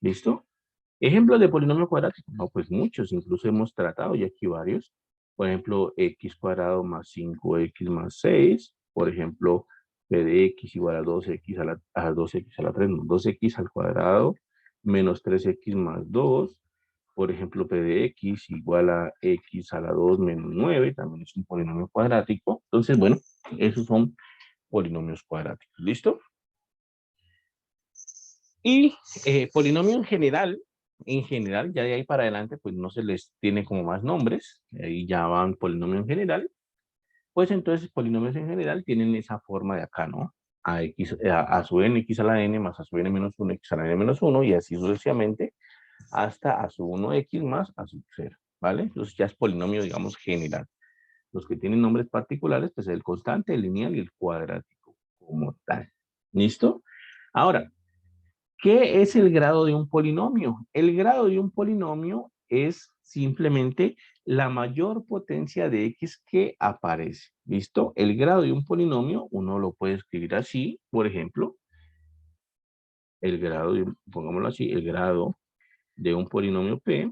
¿Listo? Ejemplos de polinomio cuadrático. No, pues muchos. Incluso hemos tratado ya aquí varios. Por ejemplo, x cuadrado más 5x más 6. Por ejemplo, p de x igual a 2x a 2x a la 3, no, 2x al cuadrado menos 3x más 2. Por ejemplo, p de x igual a x a la 2 menos 9. También es un polinomio cuadrático. Entonces, bueno, esos son polinomios cuadráticos. ¿Listo? Y polinomio en general, ya de ahí para adelante, pues no se les tiene como más nombres, ahí ya van polinomio en general, pues entonces polinomios en general tienen esa forma de acá, ¿no? A su n, x a la n, más a su n menos 1, x a la n menos 1, y así sucesivamente, hasta a su 1x más a su 0, ¿vale? Entonces ya es polinomio, digamos, general. Los que tienen nombres particulares, pues el constante, el lineal y el cuadrático, como tal. ¿Listo? Ahora, ¿qué es el grado de un polinomio? El grado de un polinomio es simplemente la mayor potencia de x que aparece. ¿Listo? El grado de un polinomio, uno lo puede escribir así, por ejemplo, el grado de, pongámoslo así, el grado de un polinomio p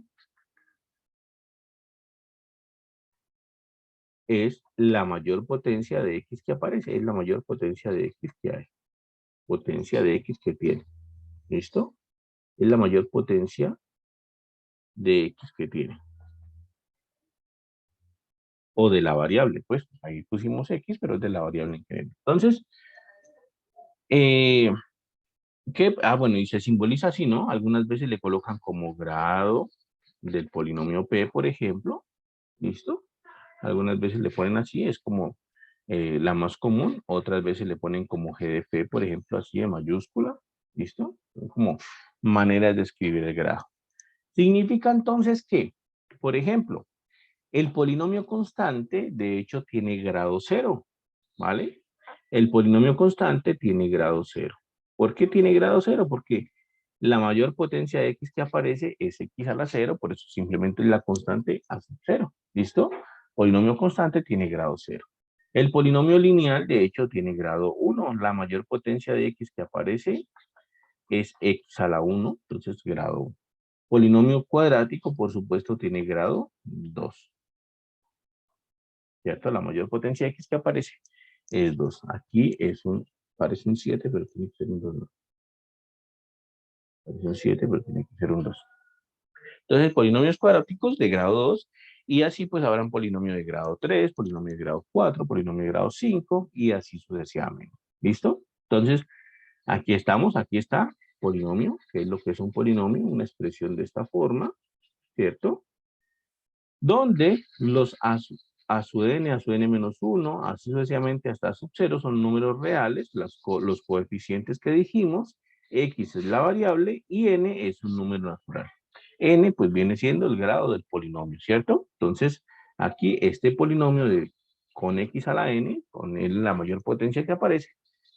es la mayor potencia de x que aparece, es la mayor potencia de x que hay. Potencia de x que tiene. ¿Listo? Es la mayor potencia de x que tiene. O de la variable, pues ahí pusimos x, pero es de la variable en general. Entonces, bueno, y se simboliza así, ¿no? Algunas veces le colocan como grado del polinomio p, por ejemplo, ¿listo? Algunas veces le ponen así, es como la más común, otras veces le ponen como g de p, por ejemplo, así de mayúscula, ¿listo? Son como maneras de escribir el grado. Significa entonces que, por ejemplo, el polinomio constante, de hecho, tiene grado 0, ¿vale? El polinomio constante tiene grado 0. ¿Por qué tiene grado 0? Porque la mayor potencia de x que aparece es x a la 0, por eso simplemente la constante hace 0. ¿Listo? Polinomio constante tiene grado 0. El polinomio lineal, de hecho, tiene grado 1. La mayor potencia de x que aparece es x a la 1, entonces grado 1. Polinomio cuadrático, por supuesto, tiene grado 2. ¿Cierto? La mayor potencia x que aparece es 2. Aquí parece un 7, pero tiene que ser un 2. No. Parece un 7, pero tiene que ser un 2. Entonces, polinomios cuadráticos de grado 2, y así pues habrán polinomio de grado 3, polinomio de grado 4, polinomio de grado 5, y así sucesivamente. ¿Listo? Entonces, aquí estamos, aquí está polinomio, que es lo que es un polinomio, una expresión de esta forma, ¿cierto? Donde los a su n menos 1, así sucesivamente hasta sub 0 son números reales, los coeficientes que dijimos, x es la variable y n es un número natural. N pues viene siendo el grado del polinomio, ¿cierto? Entonces, aquí este polinomio con x a la n, con la mayor potencia que aparece,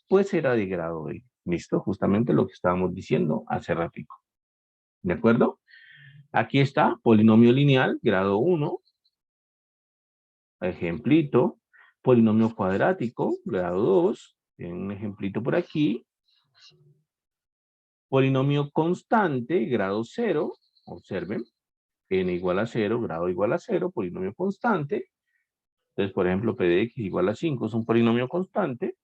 pues será de grado n. ¿Listo? Justamente lo que estábamos diciendo hace ratito. ¿De acuerdo? Aquí está, polinomio lineal, grado 1. Ejemplito, polinomio cuadrático, grado 2, tienen un ejemplito por aquí. Polinomio constante, grado 0, observen. n igual a 0, grado igual a 0, polinomio constante. Entonces, por ejemplo, p de x igual a 5 es un polinomio constante.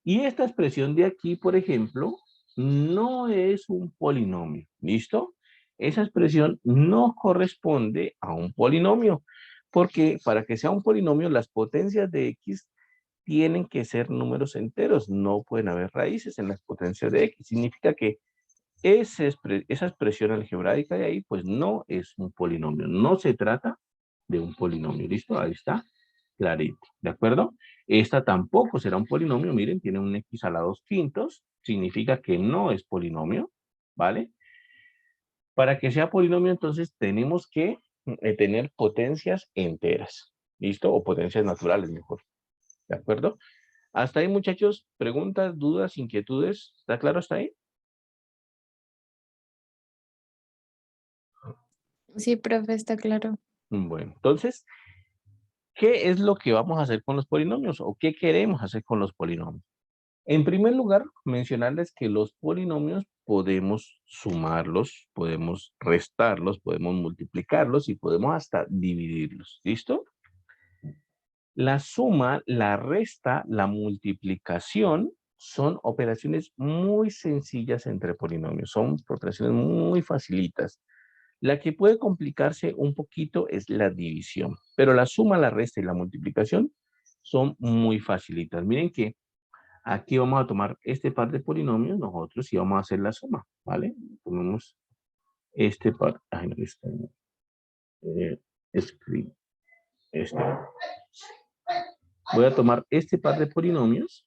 Y esta expresión de aquí, por ejemplo, no es un polinomio. ¿Listo? Esa expresión no corresponde a un polinomio, porque para que sea un polinomio, las potencias de x tienen que ser números enteros, no pueden haber raíces en las potencias de x. Significa que esa expresión algebraica de ahí, pues no es un polinomio, no se trata de un polinomio. ¿Listo? Ahí está, clarito, ¿de acuerdo? Esta tampoco será un polinomio, miren, tiene un x a la 2/5, significa que no es polinomio, ¿vale? Para que sea polinomio, entonces tenemos que tener potencias enteras, ¿listo? O potencias naturales, mejor, ¿de acuerdo? Hasta ahí, muchachos, preguntas, dudas, inquietudes, ¿está claro hasta ahí? Sí, profe, está claro. Bueno, entonces, ¿qué es lo que vamos a hacer con los polinomios o qué queremos hacer con los polinomios? En primer lugar, mencionarles que los polinomios podemos sumarlos, podemos restarlos, podemos multiplicarlos y podemos hasta dividirlos. ¿Listo? La suma, la resta, la multiplicación son operaciones muy sencillas entre polinomios, son operaciones muy facilitas. La que puede complicarse un poquito es la división, pero la suma, la resta y la multiplicación son muy facilitas. Miren que aquí vamos a tomar este par de polinomios nosotros y vamos a hacer la suma, ¿vale? Tomemos este par, ay, no, escribe, este. Voy a tomar este par de polinomios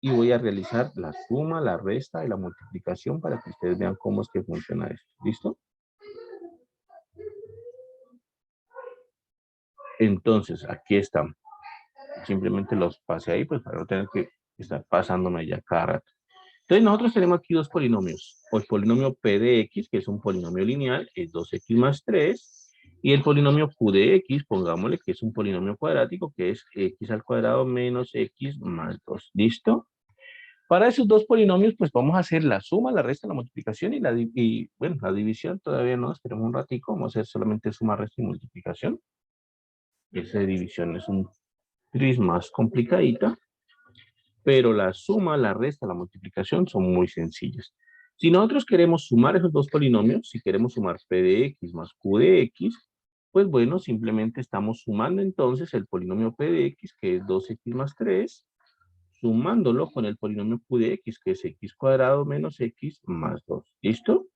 y voy a realizar la suma, la resta y la multiplicación para que ustedes vean cómo es que funciona esto. ¿Listo? Entonces, aquí están. Simplemente los pasé ahí, pues para no tener que estar pasándome ya cada rato. Entonces, nosotros tenemos aquí dos polinomios. O el polinomio p de x, que es un polinomio lineal, es 2x más 3. Y el polinomio q de x, pongámosle que es un polinomio cuadrático, que es x al cuadrado menos x más 2. ¿Listo? Para esos dos polinomios, pues vamos a hacer la suma, la resta, la multiplicación bueno, la división todavía no, esperemos un ratico, vamos a hacer solamente suma, resta y multiplicación. Esa división es un tris más complicadita, pero la suma, la resta, la multiplicación son muy sencillas. Si nosotros queremos sumar esos dos polinomios, si queremos sumar p de x más q de x, pues bueno, simplemente estamos sumando entonces el polinomio p de x, que es 2x más 3, sumándolo con el polinomio q de x, que es x cuadrado menos x más 2. ¿Listo?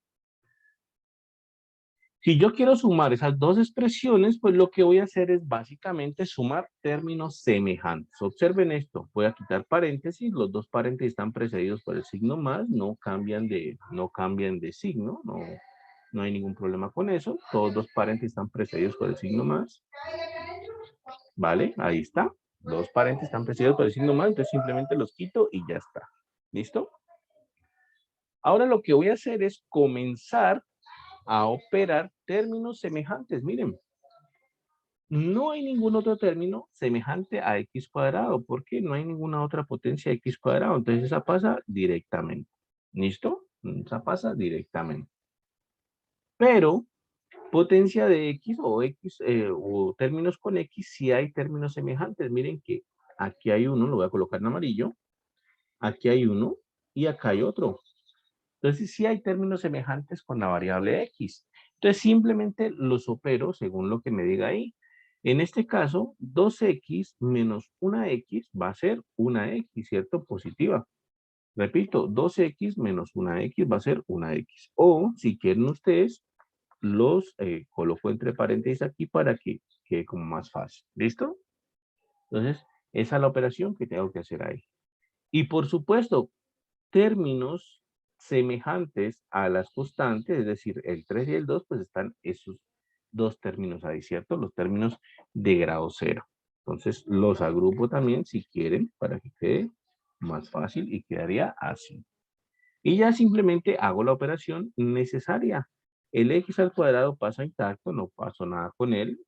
Si yo quiero sumar esas dos expresiones, pues lo que voy a hacer es básicamente sumar términos semejantes. Observen esto, voy a quitar paréntesis, los dos paréntesis están precedidos por el signo más, no cambian de signo, no hay ningún problema con eso. Todos los paréntesis están precedidos por el signo más. ¿Vale? Ahí está. Dos paréntesis están precedidos por el signo más, entonces simplemente los quito y ya está. ¿Listo? Ahora lo que voy a hacer es comenzar a operar términos semejantes. Miren, no hay ningún otro término semejante a x cuadrado, porque no hay ninguna otra potencia de x cuadrado. Entonces esa pasa directamente. ¿Listo? Esa pasa directamente. Pero potencia de x o términos con x, sí hay términos semejantes. Miren que aquí hay uno, lo voy a colocar en amarillo. Aquí hay uno y acá hay otro. Entonces, sí hay términos semejantes con la variable x. Entonces, simplemente los opero según lo que me diga ahí. En este caso, 2x menos 1x va a ser una x, ¿cierto? Positiva. Repito, 2x menos 1x va a ser una x. O, si quieren ustedes, los coloco entre paréntesis aquí para que quede como más fácil. ¿Listo? Entonces, esa es la operación que tengo que hacer ahí. Y por supuesto, términos semejantes a las constantes, es decir, el 3 y el 2, pues están esos dos términos ahí, ¿cierto? Los términos de grado cero. Entonces, los agrupo también si quieren para que quede más fácil y quedaría así. Y ya simplemente hago la operación necesaria. El x al cuadrado pasa intacto, no pasó nada con él.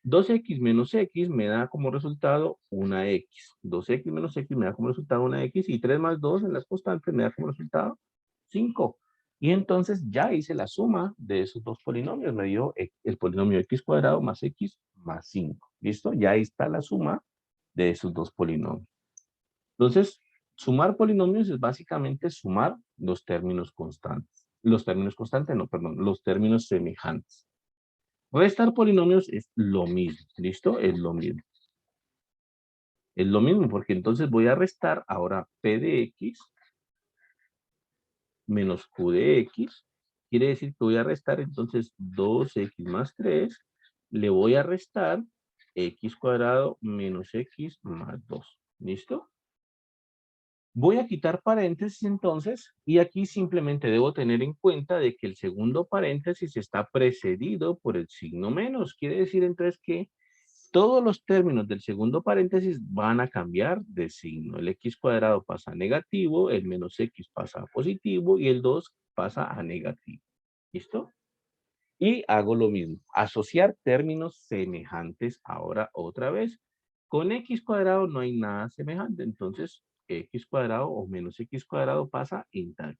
2x menos x me da como resultado una x. 2x menos x me da como resultado una x. Y 3 más 2 en las constantes me da como resultado 5. Y entonces ya hice la suma de esos dos polinomios. Me dio el polinomio x cuadrado más x más 5. ¿Listo? Ya ahí está la suma de esos dos polinomios. Entonces, sumar polinomios es básicamente sumar los términos constantes. Los términos constantes, no, perdón, los términos semejantes. Restar polinomios es lo mismo. ¿Listo? Es lo mismo. Es lo mismo porque entonces voy a restar ahora p de x menos q de x. Quiere decir que voy a restar entonces 2x más 3. Le voy a restar x cuadrado menos x más 2. ¿Listo? Voy a quitar paréntesis entonces y aquí simplemente debo tener en cuenta de que el segundo paréntesis está precedido por el signo menos. Quiere decir entonces que todos los términos del segundo paréntesis van a cambiar de signo. El x cuadrado pasa a negativo, el menos x pasa a positivo y el 2 pasa a negativo. ¿Listo? Y hago lo mismo. Asociar términos semejantes ahora otra vez. Con x cuadrado no hay nada semejante. Entonces, x cuadrado o menos x cuadrado pasa intacto.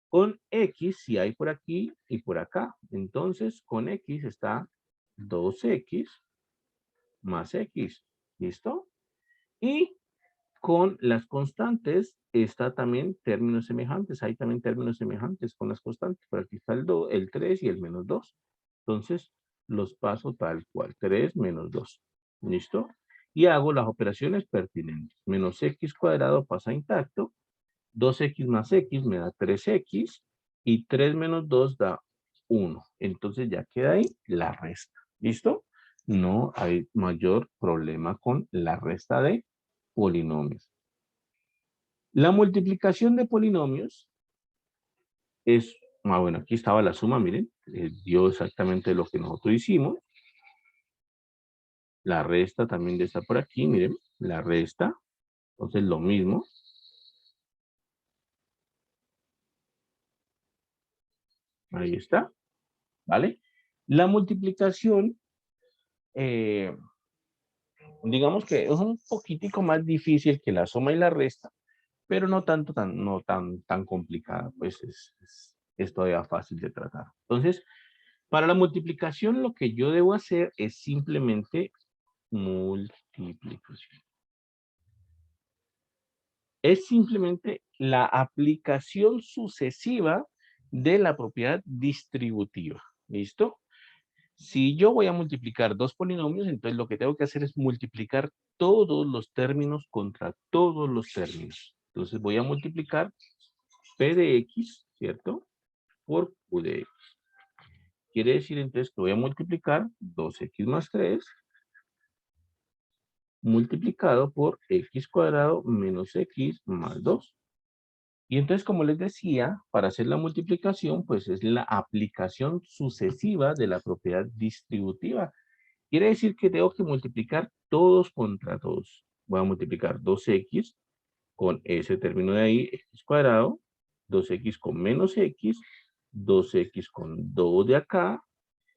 Con x, si hay por aquí y por acá. Entonces, con x está 2x más x. ¿Listo? Y con las constantes está también términos semejantes. Hay también términos semejantes con las constantes. Por aquí está el 2, el 3 y el menos 2. Entonces, los paso tal cual. 3 menos 2. ¿Listo? Y hago las operaciones pertinentes. Menos x cuadrado pasa intacto. 2x más x me da 3x. Y 3 menos 2 da 1. Entonces ya queda ahí la resta. ¿Listo? No hay mayor problema con la resta de polinomios. La multiplicación de polinomios es, bueno, aquí estaba la suma, miren, dio exactamente lo que nosotros hicimos. La resta también está por aquí, miren, la resta. Entonces lo mismo. Ahí está, ¿vale? La multiplicación, digamos que es un poquitico más difícil que la suma y la resta, pero no tanto, no tan complicada, pues es todavía fácil de tratar. Entonces, para la multiplicación lo que yo debo hacer es simplemente multiplicación. Es simplemente la aplicación sucesiva de la propiedad distributiva. ¿Listo? Si yo voy a multiplicar dos polinomios, entonces lo que tengo que hacer es multiplicar todos los términos contra todos los términos. Entonces voy a multiplicar p de x, ¿cierto? Por q de x. Quiere decir entonces que voy a multiplicar 2x más 3 multiplicado por x cuadrado menos x más 2. Y entonces, como les decía, para hacer la multiplicación, pues es la aplicación sucesiva de la propiedad distributiva. Quiere decir que tengo que multiplicar todos contra todos. Voy a multiplicar 2x con ese término de ahí, x cuadrado, 2x con menos x, 2x con 2 de acá,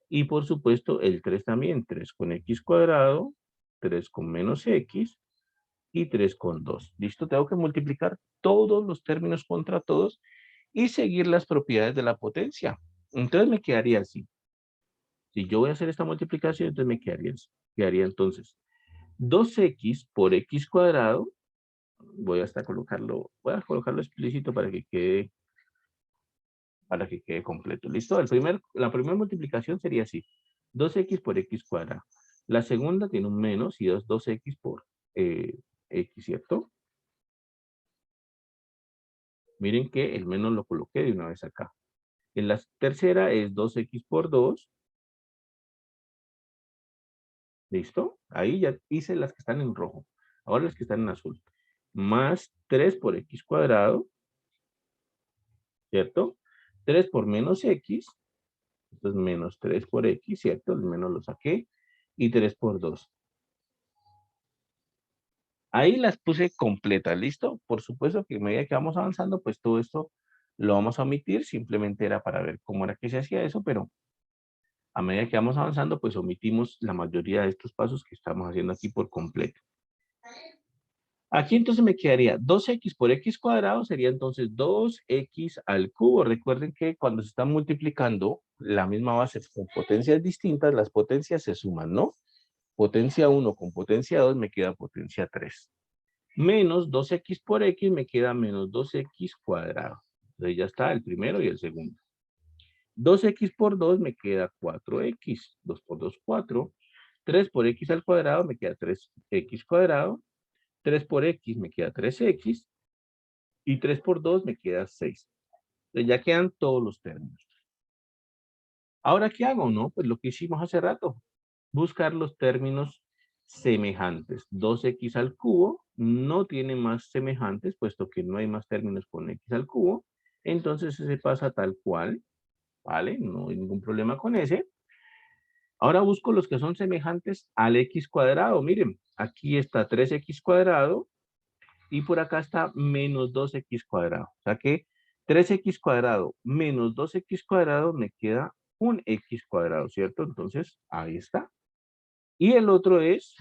y por supuesto el 3 también, 3 con x cuadrado, 3 con menos x, y 3 con 2. ¿Listo? Tengo que multiplicar todos los términos contra todos y seguir las propiedades de la potencia. Entonces me quedaría así. Si yo voy a hacer esta multiplicación, entonces me quedaría así. Quedaría entonces 2x por x cuadrado. Voy a colocarlo explícito para que quede completo. ¿Listo? La primera multiplicación sería así. 2x por x cuadrado. La segunda tiene un menos y es 2x por x, ¿cierto? Miren que el menos lo coloqué de una vez acá. En la tercera es 2x por 2. ¿Listo? Ahí ya hice las que están en rojo. Ahora las que están en azul. Más 3 por x cuadrado. ¿Cierto? 3 por menos x. Entonces menos 3 por x, ¿cierto? El menos lo saqué. Y 3 por 2. Ahí las puse completas, ¿listo? Por supuesto que a medida que vamos avanzando, pues todo esto lo vamos a omitir. Simplemente era para ver cómo era que se hacía eso, pero a medida que vamos avanzando, pues omitimos la mayoría de estos pasos que estamos haciendo aquí por completo. Aquí entonces me quedaría 2x por x cuadrado sería entonces 2x al cubo. Recuerden que cuando se están multiplicando la misma base con potencias distintas, las potencias se suman, ¿no? Potencia 1 con potencia 2 me queda potencia 3. Menos 2x por x me queda menos 2x cuadrado. Entonces ya está el primero y el segundo. 2x por 2 me queda 4x. 2 por 2, 4. 3 por x al cuadrado me queda 3x cuadrado. 3 por x me queda 3x. Y 3 por 2 me queda 6. Entonces ya quedan todos los términos. Ahora, ¿qué hago? No, pues lo que hicimos hace rato. Buscar los términos semejantes. 2x al cubo no tiene más semejantes, puesto que no hay más términos con x al cubo. Entonces se pasa tal cual, ¿vale? No hay ningún problema con ese. Ahora busco los que son semejantes al x cuadrado. Miren, aquí está 3x cuadrado y por acá está menos 2x cuadrado. O sea que 3x cuadrado menos 2x cuadrado me queda un x cuadrado, ¿cierto? Entonces, ahí está. Y el otro es,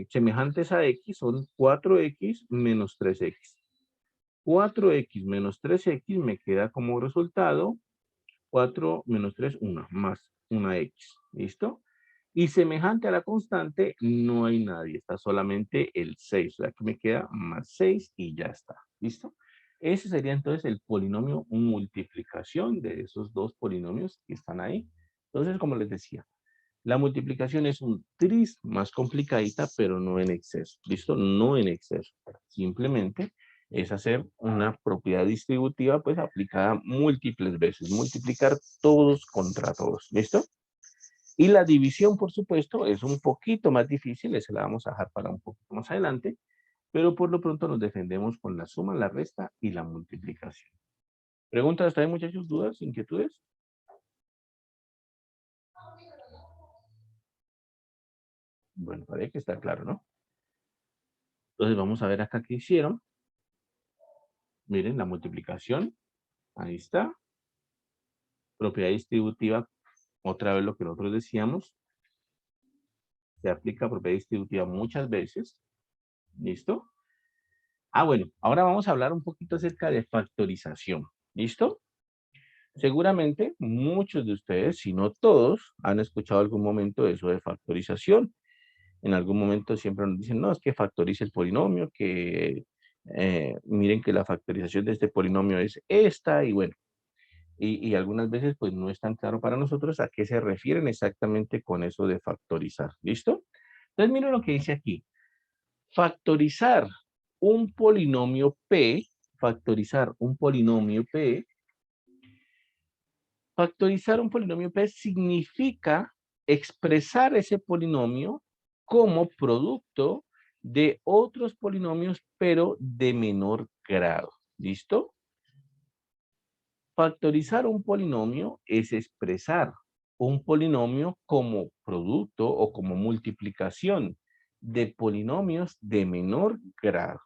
semejantes a x, son 4x menos 3x. 4x menos 3x me queda como resultado 4 menos 3, 1, más una x. ¿Listo? Y semejante a la constante, no hay nadie. Está solamente el 6. O sea, que me queda más 6 y ya está. ¿Listo? Ese sería entonces el polinomio multiplicación de esos dos polinomios que están ahí. Entonces, como les decía, la multiplicación es un tris más complicadita, pero no en exceso. ¿Listo? No en exceso. Simplemente es hacer una propiedad distributiva, pues aplicada múltiples veces. Multiplicar todos contra todos. ¿Listo? Y la división, por supuesto, es un poquito más difícil. Esa la vamos a dejar para un poquito más adelante. Pero por lo pronto nos defendemos con la suma, la resta y la multiplicación. ¿Preguntas hasta ahí, muchachos? ¿Dudas? ¿Inquietudes? Bueno, parece que está claro, ¿no? Entonces vamos a ver acá qué hicieron. Miren, la multiplicación. Ahí está. Propiedad distributiva. Otra vez lo que nosotros decíamos. Se aplica propiedad distributiva muchas veces. ¿Listo? Bueno, ahora vamos a hablar un poquito acerca de factorización. ¿Listo? Seguramente muchos de ustedes, si no todos, han escuchado algún momento eso de factorización. En algún momento siempre nos dicen, no, es que factorice el polinomio, que miren que la factorización de este polinomio es esta, y bueno, y algunas veces pues no es tan claro para nosotros a qué se refieren exactamente con eso de factorizar. ¿Listo? Entonces miren lo que dice aquí. Factorizar un polinomio P, factorizar un polinomio P, factorizar un polinomio P significa expresar ese polinomio como producto de otros polinomios, pero de menor grado. ¿Listo? Factorizar un polinomio es expresar un polinomio como producto o como multiplicación de polinomios de menor grado.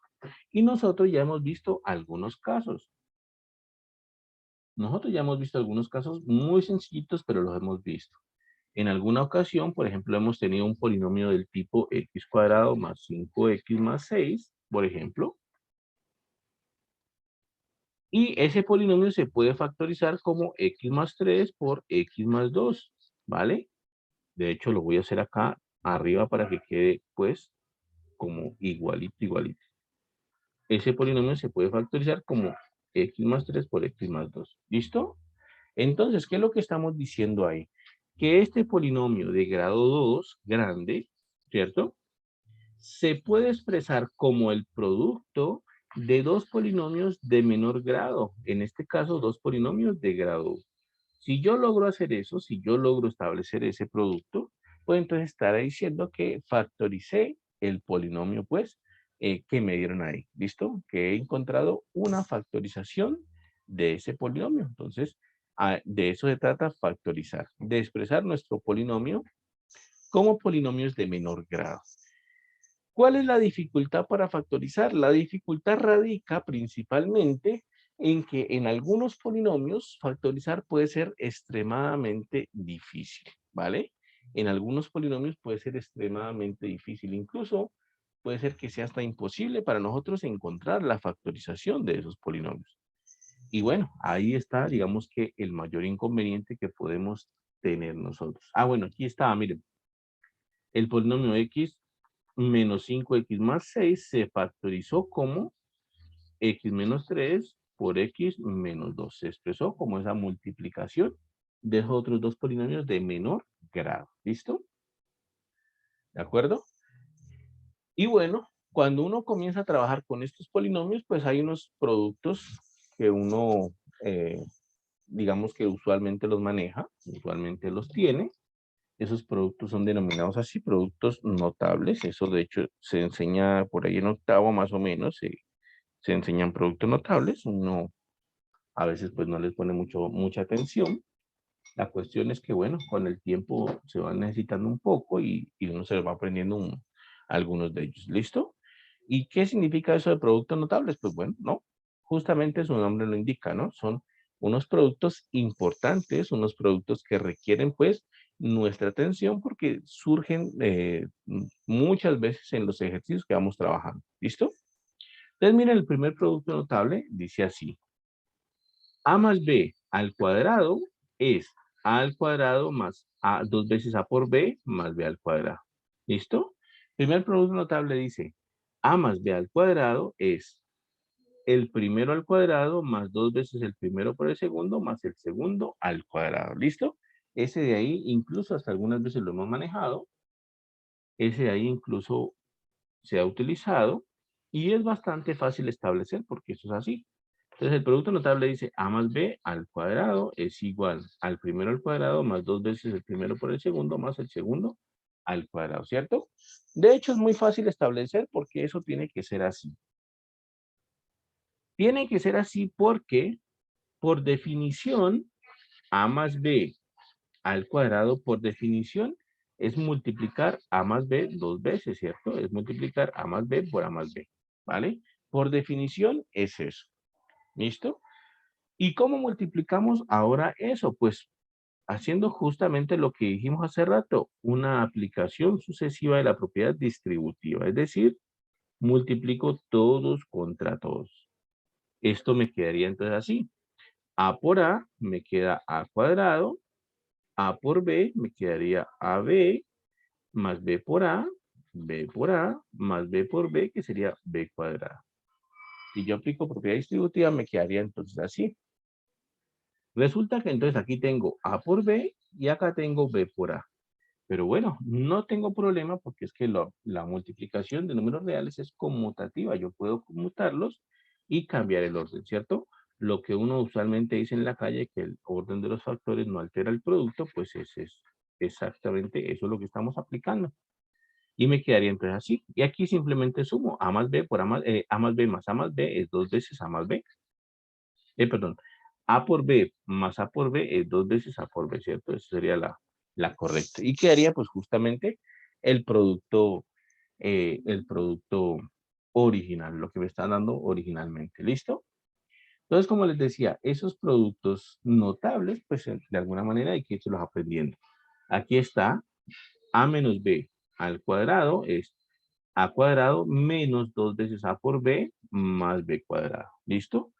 Y nosotros ya hemos visto algunos casos. Nosotros ya hemos visto algunos casos muy sencillitos, pero los hemos visto. En alguna ocasión, por ejemplo, hemos tenido un polinomio del tipo x cuadrado más 5x más 6, por ejemplo. Y ese polinomio se puede factorizar como x más 3 por x más 2, ¿vale? De hecho, lo voy a hacer acá arriba para que quede, pues, como igualito, igualito. Ese polinomio se puede factorizar como x más 3 por x más 2. ¿Listo? Entonces, ¿qué es lo que estamos diciendo ahí? Que este polinomio de grado 2, grande, ¿cierto? Se puede expresar como el producto de dos polinomios de menor grado. En este caso, dos polinomios de grado 1. Si yo logro hacer eso, si yo logro establecer ese producto, pues entonces estaré diciendo que factoricé el polinomio, pues, que me dieron ahí. ¿Listo? Que he encontrado una factorización de ese polinomio. Entonces, de eso se trata factorizar, de expresar nuestro polinomio como polinomios de menor grado. ¿Cuál es la dificultad para factorizar? La dificultad radica principalmente en que en algunos polinomios factorizar puede ser extremadamente difícil, ¿vale? En algunos polinomios puede ser extremadamente difícil. Incluso puede ser que sea hasta imposible para nosotros encontrar la factorización de esos polinomios. Y bueno, ahí está, digamos que el mayor inconveniente que podemos tener nosotros. Ah, bueno, aquí está, miren. El polinomio x menos 5x más 6 se factorizó como x menos 3 por x menos 2. Se expresó como esa multiplicación de esos otros dos polinomios de menor grado. ¿Listo? ¿De acuerdo? Y bueno, cuando uno comienza a trabajar con estos polinomios, pues hay unos productos que uno, digamos que usualmente los maneja, usualmente los tiene. Esos productos son denominados así, productos notables. Eso de hecho se enseña por ahí en octavo más o menos, se enseñan productos notables. Uno a veces pues no les pone mucha atención. La cuestión es que bueno, con el tiempo se van necesitando un poco y uno se va aprendiendo algunos de ellos. ¿Listo? ¿Y qué significa eso de productos notables? Pues bueno, no, justamente su nombre lo indica, ¿no? Son unos productos importantes, unos productos que requieren pues nuestra atención porque surgen muchas veces en los ejercicios que vamos trabajando. ¿Listo? Entonces miren, el primer producto notable dice así. A más b al cuadrado es a al cuadrado más a 2 veces a por b más b al cuadrado. ¿Listo? Primer producto notable dice a más b al cuadrado es el primero al cuadrado más 2 veces el primero por el segundo más el segundo al cuadrado. ¿Listo? Ese de ahí incluso hasta algunas veces lo hemos manejado. Ese de ahí incluso se ha utilizado y es bastante fácil establecer porque eso es así. Entonces el producto notable dice a más b al cuadrado es igual al primero al cuadrado más 2 veces el primero por el segundo más el segundo al cuadrado, ¿cierto? De hecho es muy fácil establecer porque eso tiene que ser así. Tiene que ser así porque por definición a más b al cuadrado por definición es multiplicar a más b 2 veces, ¿cierto? Es multiplicar a más b por a más b, ¿vale? Por definición es eso. ¿Listo? ¿Y cómo multiplicamos ahora eso? Pues haciendo justamente lo que dijimos hace rato, una aplicación sucesiva de la propiedad distributiva, es decir, multiplico todos contra todos. Esto me quedaría entonces así. A por A me queda A cuadrado, A por B me quedaría AB más B por A más B por B, que sería B cuadrado. Si yo aplico propiedad distributiva, me quedaría entonces así. Resulta que entonces aquí tengo A por B y acá tengo B por A. Pero bueno, no tengo problema porque es que la multiplicación de números reales es conmutativa. Yo puedo conmutarlos y cambiar el orden, ¿cierto? Lo que uno usualmente dice en la calle, que el orden de los factores no altera el producto, pues es exactamente eso lo que estamos aplicando. Y me quedaría entonces así. Y aquí simplemente sumo A más B por A más B más A más B es 2 veces A más B. Perdón, A por B más A por B es 2 veces A por B, ¿cierto? Esa sería la correcta. Y quedaría pues justamente el producto original, lo que me está dando originalmente. ¿Listo? Entonces, como les decía, esos productos notables, pues de alguna manera hay que irlos aprendiendo. Aquí está A menos B al cuadrado es A cuadrado menos 2 veces A por B más B cuadrado. ¿Listo?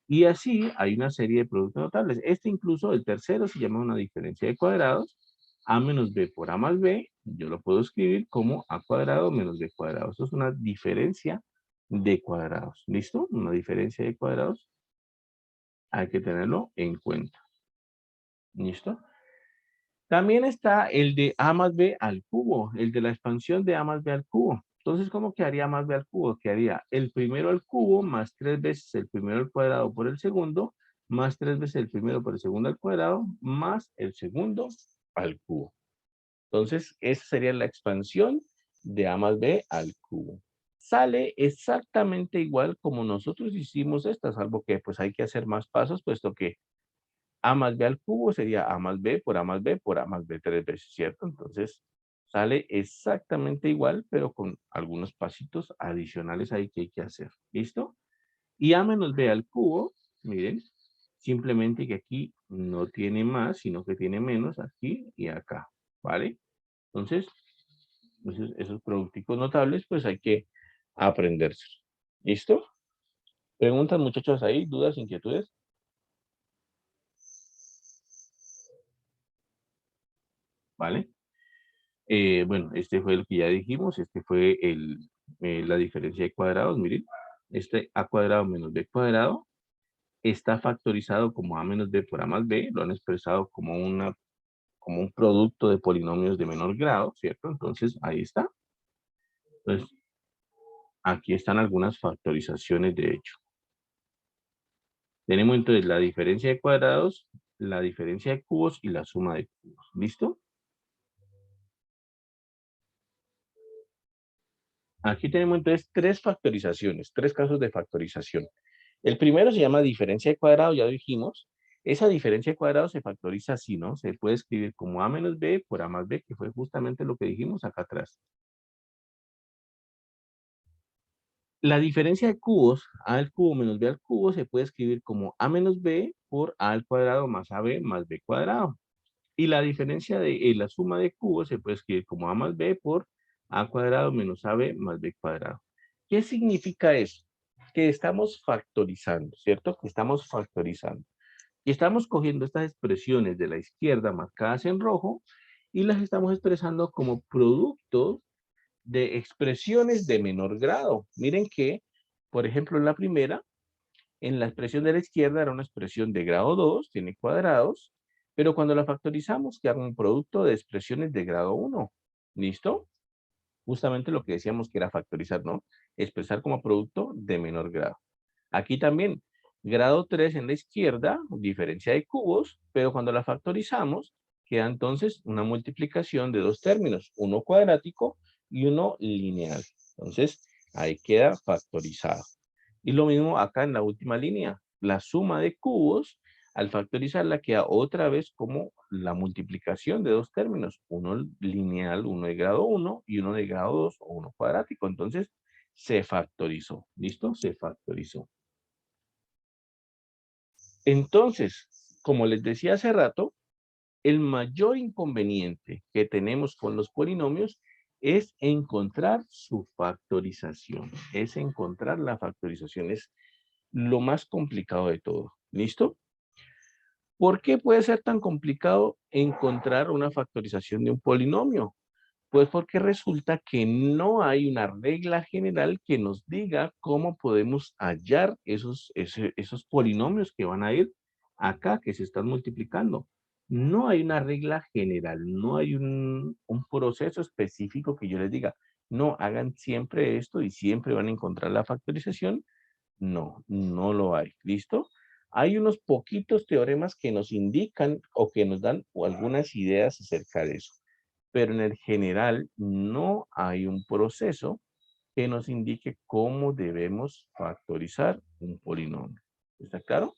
Y así hay una serie de productos notables. Este incluso, el tercero, se llama una diferencia de cuadrados. A menos B por A más B, yo lo puedo escribir como A cuadrado menos B cuadrado. Eso es una diferencia de cuadrados. ¿Listo? Una diferencia de cuadrados. Hay que tenerlo en cuenta. ¿Listo? También está el de A más B al cubo, el de la expansión de A más B al cubo. Entonces, ¿cómo quedaría más B al cubo? Quedaría el primero al cubo más 3 veces el primero al cuadrado por el segundo, más 3 veces el primero por el segundo al cuadrado, más el segundo al cubo. Entonces, esa sería la expansión de A más B al cubo. Sale exactamente igual como nosotros hicimos esta, salvo que pues hay que hacer más pasos, puesto que A más B al cubo sería A más B por A más B por A más B 3 veces, ¿cierto? Entonces, sale exactamente igual, pero con algunos pasitos adicionales ahí que hay que hacer. ¿Listo? Y A menos B al cubo, miren, simplemente que aquí no tiene más, sino que tiene menos aquí y acá, ¿vale? Entonces, Entonces, esos producticos notables, pues hay que aprendérselos. ¿Listo? ¿Preguntas, muchachos, ahí? ¿Dudas, inquietudes? ¿Vale? Bueno, este fue el que ya dijimos. Este fue la diferencia de cuadrados. Miren, este a cuadrado menos b cuadrado está factorizado como a menos b por a más b. Lo han expresado como un producto de polinomios de menor grado, ¿cierto? Entonces, ahí está. Entonces, aquí están algunas factorizaciones de hecho. Tenemos entonces la diferencia de cuadrados, la diferencia de cubos y la suma de cubos. ¿Listo? Aquí tenemos entonces tres factorizaciones, tres casos de factorización. El primero se llama diferencia de cuadrado, ya lo dijimos. Esa diferencia de cuadrado se factoriza así, ¿no? Se puede escribir como a menos b por a más b, que fue justamente lo que dijimos acá atrás. La diferencia de cubos, a al cubo menos b al cubo, se puede escribir como a menos b por a al cuadrado más ab más b cuadrado. Y la diferencia de la suma de cubos se puede escribir como a más b por a cuadrado menos ab más b cuadrado. ¿Qué significa eso? Que estamos factorizando, ¿cierto? Que estamos factorizando. Y estamos cogiendo estas expresiones de la izquierda marcadas en rojo y las estamos expresando como productos de expresiones de menor grado. Miren que, por ejemplo, en la primera, en la expresión de la izquierda era una expresión de grado 2, tiene cuadrados, pero cuando la factorizamos queda un producto de expresiones de grado 1. ¿Listo? Justamente lo que decíamos que era factorizar, ¿no? Expresar como producto de menor grado. Aquí también, grado 3 en la izquierda, diferencia de cubos, pero cuando la factorizamos, queda entonces una multiplicación de dos términos, uno cuadrático y uno lineal. Entonces, ahí queda factorizado. Y lo mismo acá en la última línea, la suma de cubos, al factorizarla queda otra vez como la multiplicación de dos términos, uno lineal, uno de grado 1 y uno de grado 2 o uno cuadrático. Entonces, se factorizó. ¿Listo? Se factorizó. Entonces, como les decía hace rato, el mayor inconveniente que tenemos con los polinomios es encontrar su factorización. Es encontrar la factorización. Es lo más complicado de todo. ¿Listo? ¿Por qué puede ser tan complicado encontrar una factorización de un polinomio? Pues porque resulta que no hay una regla general que nos diga cómo podemos hallar esos polinomios que van a ir acá, que se están multiplicando. No hay una regla general, no hay un proceso específico que yo les diga, no, hagan siempre esto y siempre van a encontrar la factorización. No, no lo hay. ¿Listo? Hay unos poquitos teoremas que nos indican o que nos dan algunas ideas acerca de eso, pero en el general no hay un proceso que nos indique cómo debemos factorizar un polinomio. ¿Está claro?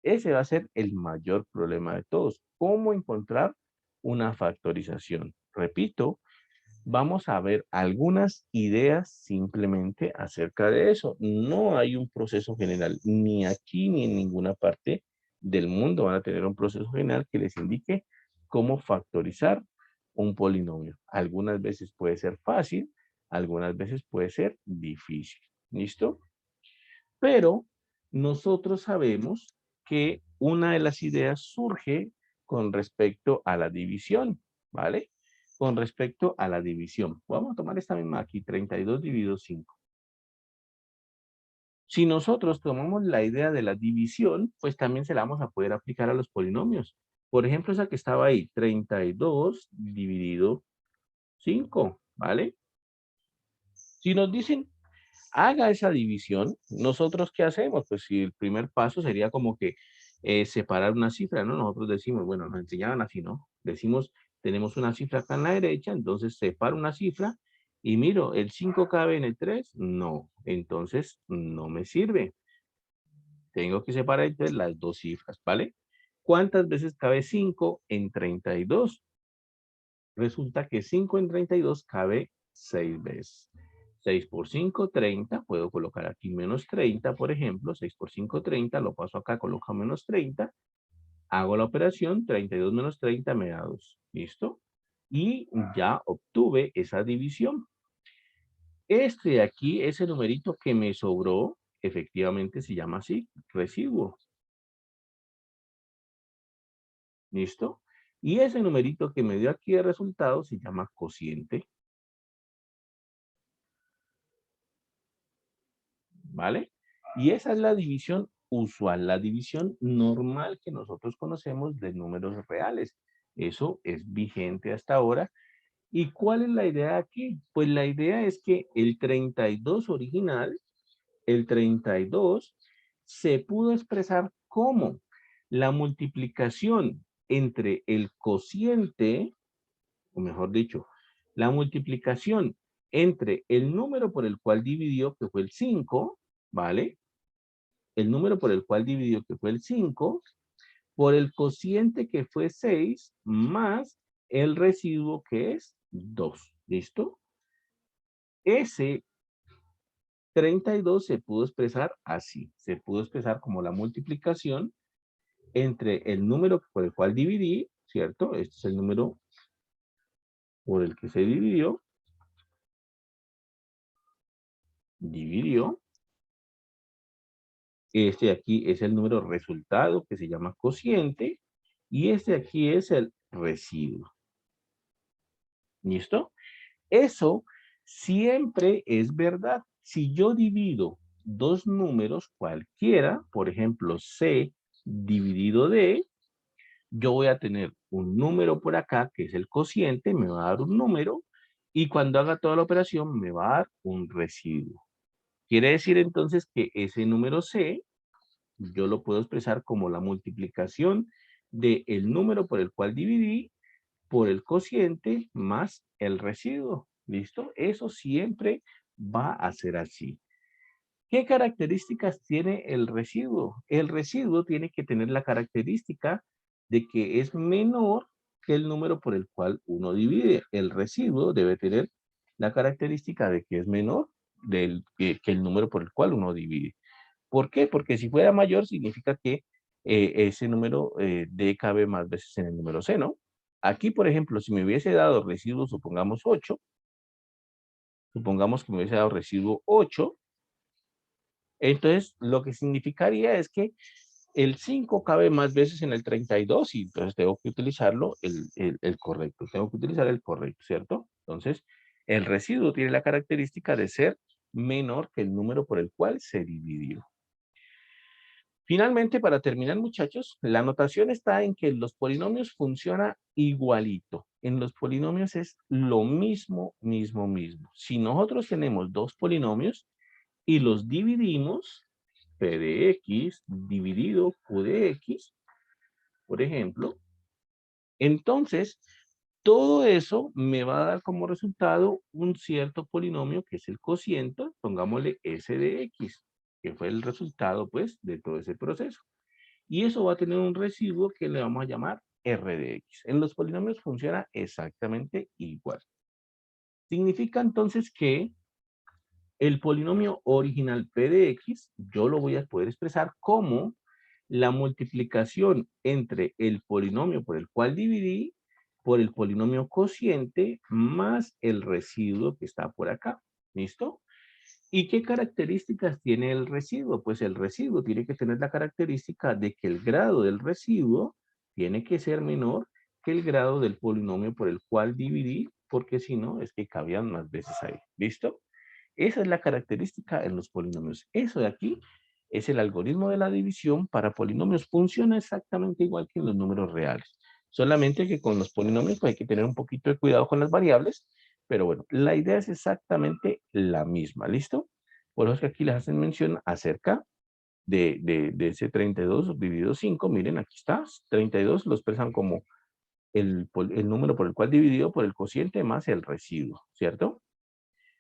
Ese va a ser el mayor problema de todos. ¿Cómo encontrar una factorización? Repito, vamos a ver algunas ideas simplemente acerca de eso. No hay un proceso general, ni aquí ni en ninguna parte del mundo van a tener un proceso general que les indique cómo factorizar un polinomio. Algunas veces puede ser fácil, algunas veces puede ser difícil. ¿Listo? Pero nosotros sabemos que una de las ideas surge con respecto a la división, ¿vale? Con respecto a la división. Vamos a tomar esta misma aquí, 32 dividido 5. Si nosotros tomamos la idea de la división, pues también se la vamos a poder aplicar a los polinomios. Por ejemplo, esa que estaba ahí, 32 dividido 5, ¿vale? Si nos dicen, haga esa división, ¿nosotros qué hacemos? Pues si el primer paso sería como que separar una cifra, ¿no? Nosotros decimos, bueno, nos enseñaban así, ¿no? Decimos, tenemos una cifra acá en la derecha, entonces separo una cifra y miro, ¿el 5 cabe en el 3? No, entonces no me sirve. Tengo que separar entre las dos cifras, ¿vale? ¿Cuántas veces cabe 5 en 32? Resulta que 5 en 32 cabe 6 veces. 6 por 5, 30. Puedo colocar aquí menos 30, por ejemplo. 6 por 5, 30. Lo paso acá, coloco menos 30. Hago la operación. 32 menos 30 me da 2. ¿Listo? y ya obtuve esa división. Este de aquí, ese numerito que me sobró, efectivamente se llama así, residuo. ¿Listo? Y ese numerito que me dio aquí de resultado se llama cociente. ¿Vale? Y esa es la división usual, la división normal que nosotros conocemos de números reales. Eso es vigente hasta ahora. ¿Y cuál es la idea aquí? Pues la idea es que el 32 original, el 32, se pudo expresar como la multiplicación entre el cociente, o mejor dicho, la multiplicación entre el número por el cual dividió, que fue el 5, ¿vale? El número por el cual dividió, que fue el 5, por el cociente, que fue 6, más el residuo, que es 2. ¿Listo? Ese 32 se pudo expresar así. Se pudo expresar como la multiplicación entre el número por el cual dividí, ¿cierto? Este es el número por el que se dividió. Dividió. Este de aquí es el número resultado, que se llama cociente. Y este de aquí es el residuo. ¿Listo? Eso siempre es verdad. Si yo divido dos números cualquiera, por ejemplo, C dividido D, yo voy a tener un número por acá, que es el cociente, me va a dar un número, y cuando haga toda la operación me va a dar un residuo. Quiere decir entonces que ese número C, yo lo puedo expresar como la multiplicación del número por el cual dividí por el cociente más el residuo. ¿Listo? Eso siempre va a ser así. ¿Qué características tiene el residuo? El residuo tiene que tener la característica de que es menor que el número por el cual uno divide. El residuo debe tener la característica de que es menor que el número por el cual uno divide. ¿Por qué? Porque si fuera mayor significa que ese número D cabe más veces en el número C, ¿no? Aquí, por ejemplo, si me hubiese dado residuo, supongamos 8, supongamos que me hubiese dado residuo 8, entonces lo que significaría es que el 5 cabe más veces en el 32 y entonces tengo que utilizarlo el correcto. Tengo que utilizar el correcto, ¿cierto? Entonces, el residuo tiene la característica de ser menor que el número por el cual se dividió. Finalmente, para terminar, muchachos, la notación está en que los polinomios funciona igualito. En los polinomios es lo mismo. Si nosotros tenemos dos polinomios y los dividimos, P de X dividido Q de X, por ejemplo, entonces todo eso me va a dar como resultado un cierto polinomio que es el cociente, pongámosle S de X, que fue el resultado, pues, de todo ese proceso. Y eso va a tener un residuo que le vamos a llamar R de X. En los polinomios funciona exactamente igual. Significa entonces que el polinomio original P de X, yo lo voy a poder expresar como la multiplicación entre el polinomio por el cual dividí por el polinomio cociente más el residuo que está por acá. ¿Listo? ¿Y qué características tiene el residuo? Pues el residuo tiene que tener la característica de que el grado del residuo tiene que ser menor que el grado del polinomio por el cual dividí, porque si no, es que cabían más veces ahí. ¿Listo? Esa es la característica en los polinomios. Eso de aquí es el algoritmo de la división para polinomios. Funciona exactamente igual que en los números reales. Solamente que con los polinomios pues, hay que tener un poquito de cuidado con las variables. Pero bueno, la idea es exactamente la misma. ¿Listo? Por eso es que aquí les hacen mención acerca de ese 32 dividido 5. Miren, aquí está. 32 lo expresan como el número por el cual dividido por el cociente más el residuo. ¿Cierto?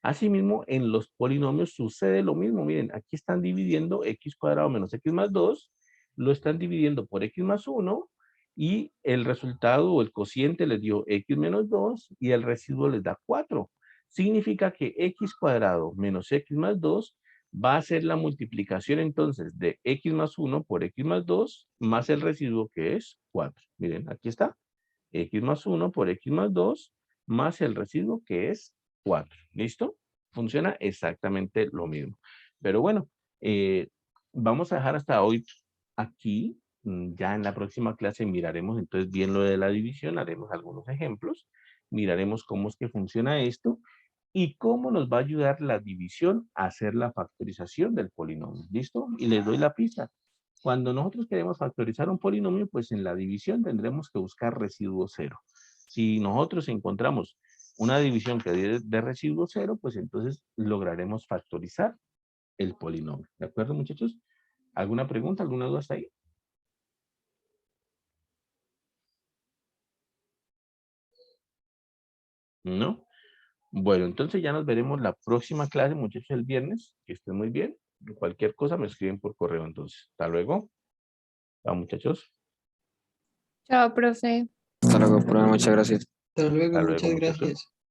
Asimismo, en los polinomios sucede lo mismo. Miren, aquí están dividiendo x cuadrado menos x más 2, lo están dividiendo por x más 1, y el resultado o el cociente les dio x menos 2 y el residuo les da 4. Significa que x cuadrado menos x más 2 va a ser la multiplicación entonces de x más 1 por x más 2 más el residuo que es 4. Miren, aquí está. X más 1 por x más 2 más el residuo que es 4. ¿Listo? Funciona exactamente lo mismo. Pero bueno, vamos a dejar hasta hoy aquí. Ya en la próxima clase miraremos entonces bien lo de la división, haremos algunos ejemplos, miraremos cómo es que funciona esto y cómo nos va a ayudar la división a hacer la factorización del polinomio. ¿Listo? Y les doy la pista. Cuando nosotros queremos factorizar un polinomio, pues en la división tendremos que buscar residuo cero. Si nosotros encontramos una división que de residuo cero, pues entonces lograremos factorizar el polinomio. ¿De acuerdo, muchachos? ¿Alguna pregunta, alguna duda hasta ahí? ¿No? Bueno, entonces ya nos veremos la próxima clase, muchachos, el viernes. Que estén muy bien. Cualquier cosa me escriben por correo entonces. Hasta luego. Chao, muchachos. Chao, profe. Hasta luego, profe, muchas gracias. Hasta luego, Hasta luego, muchas muchachos. gracias.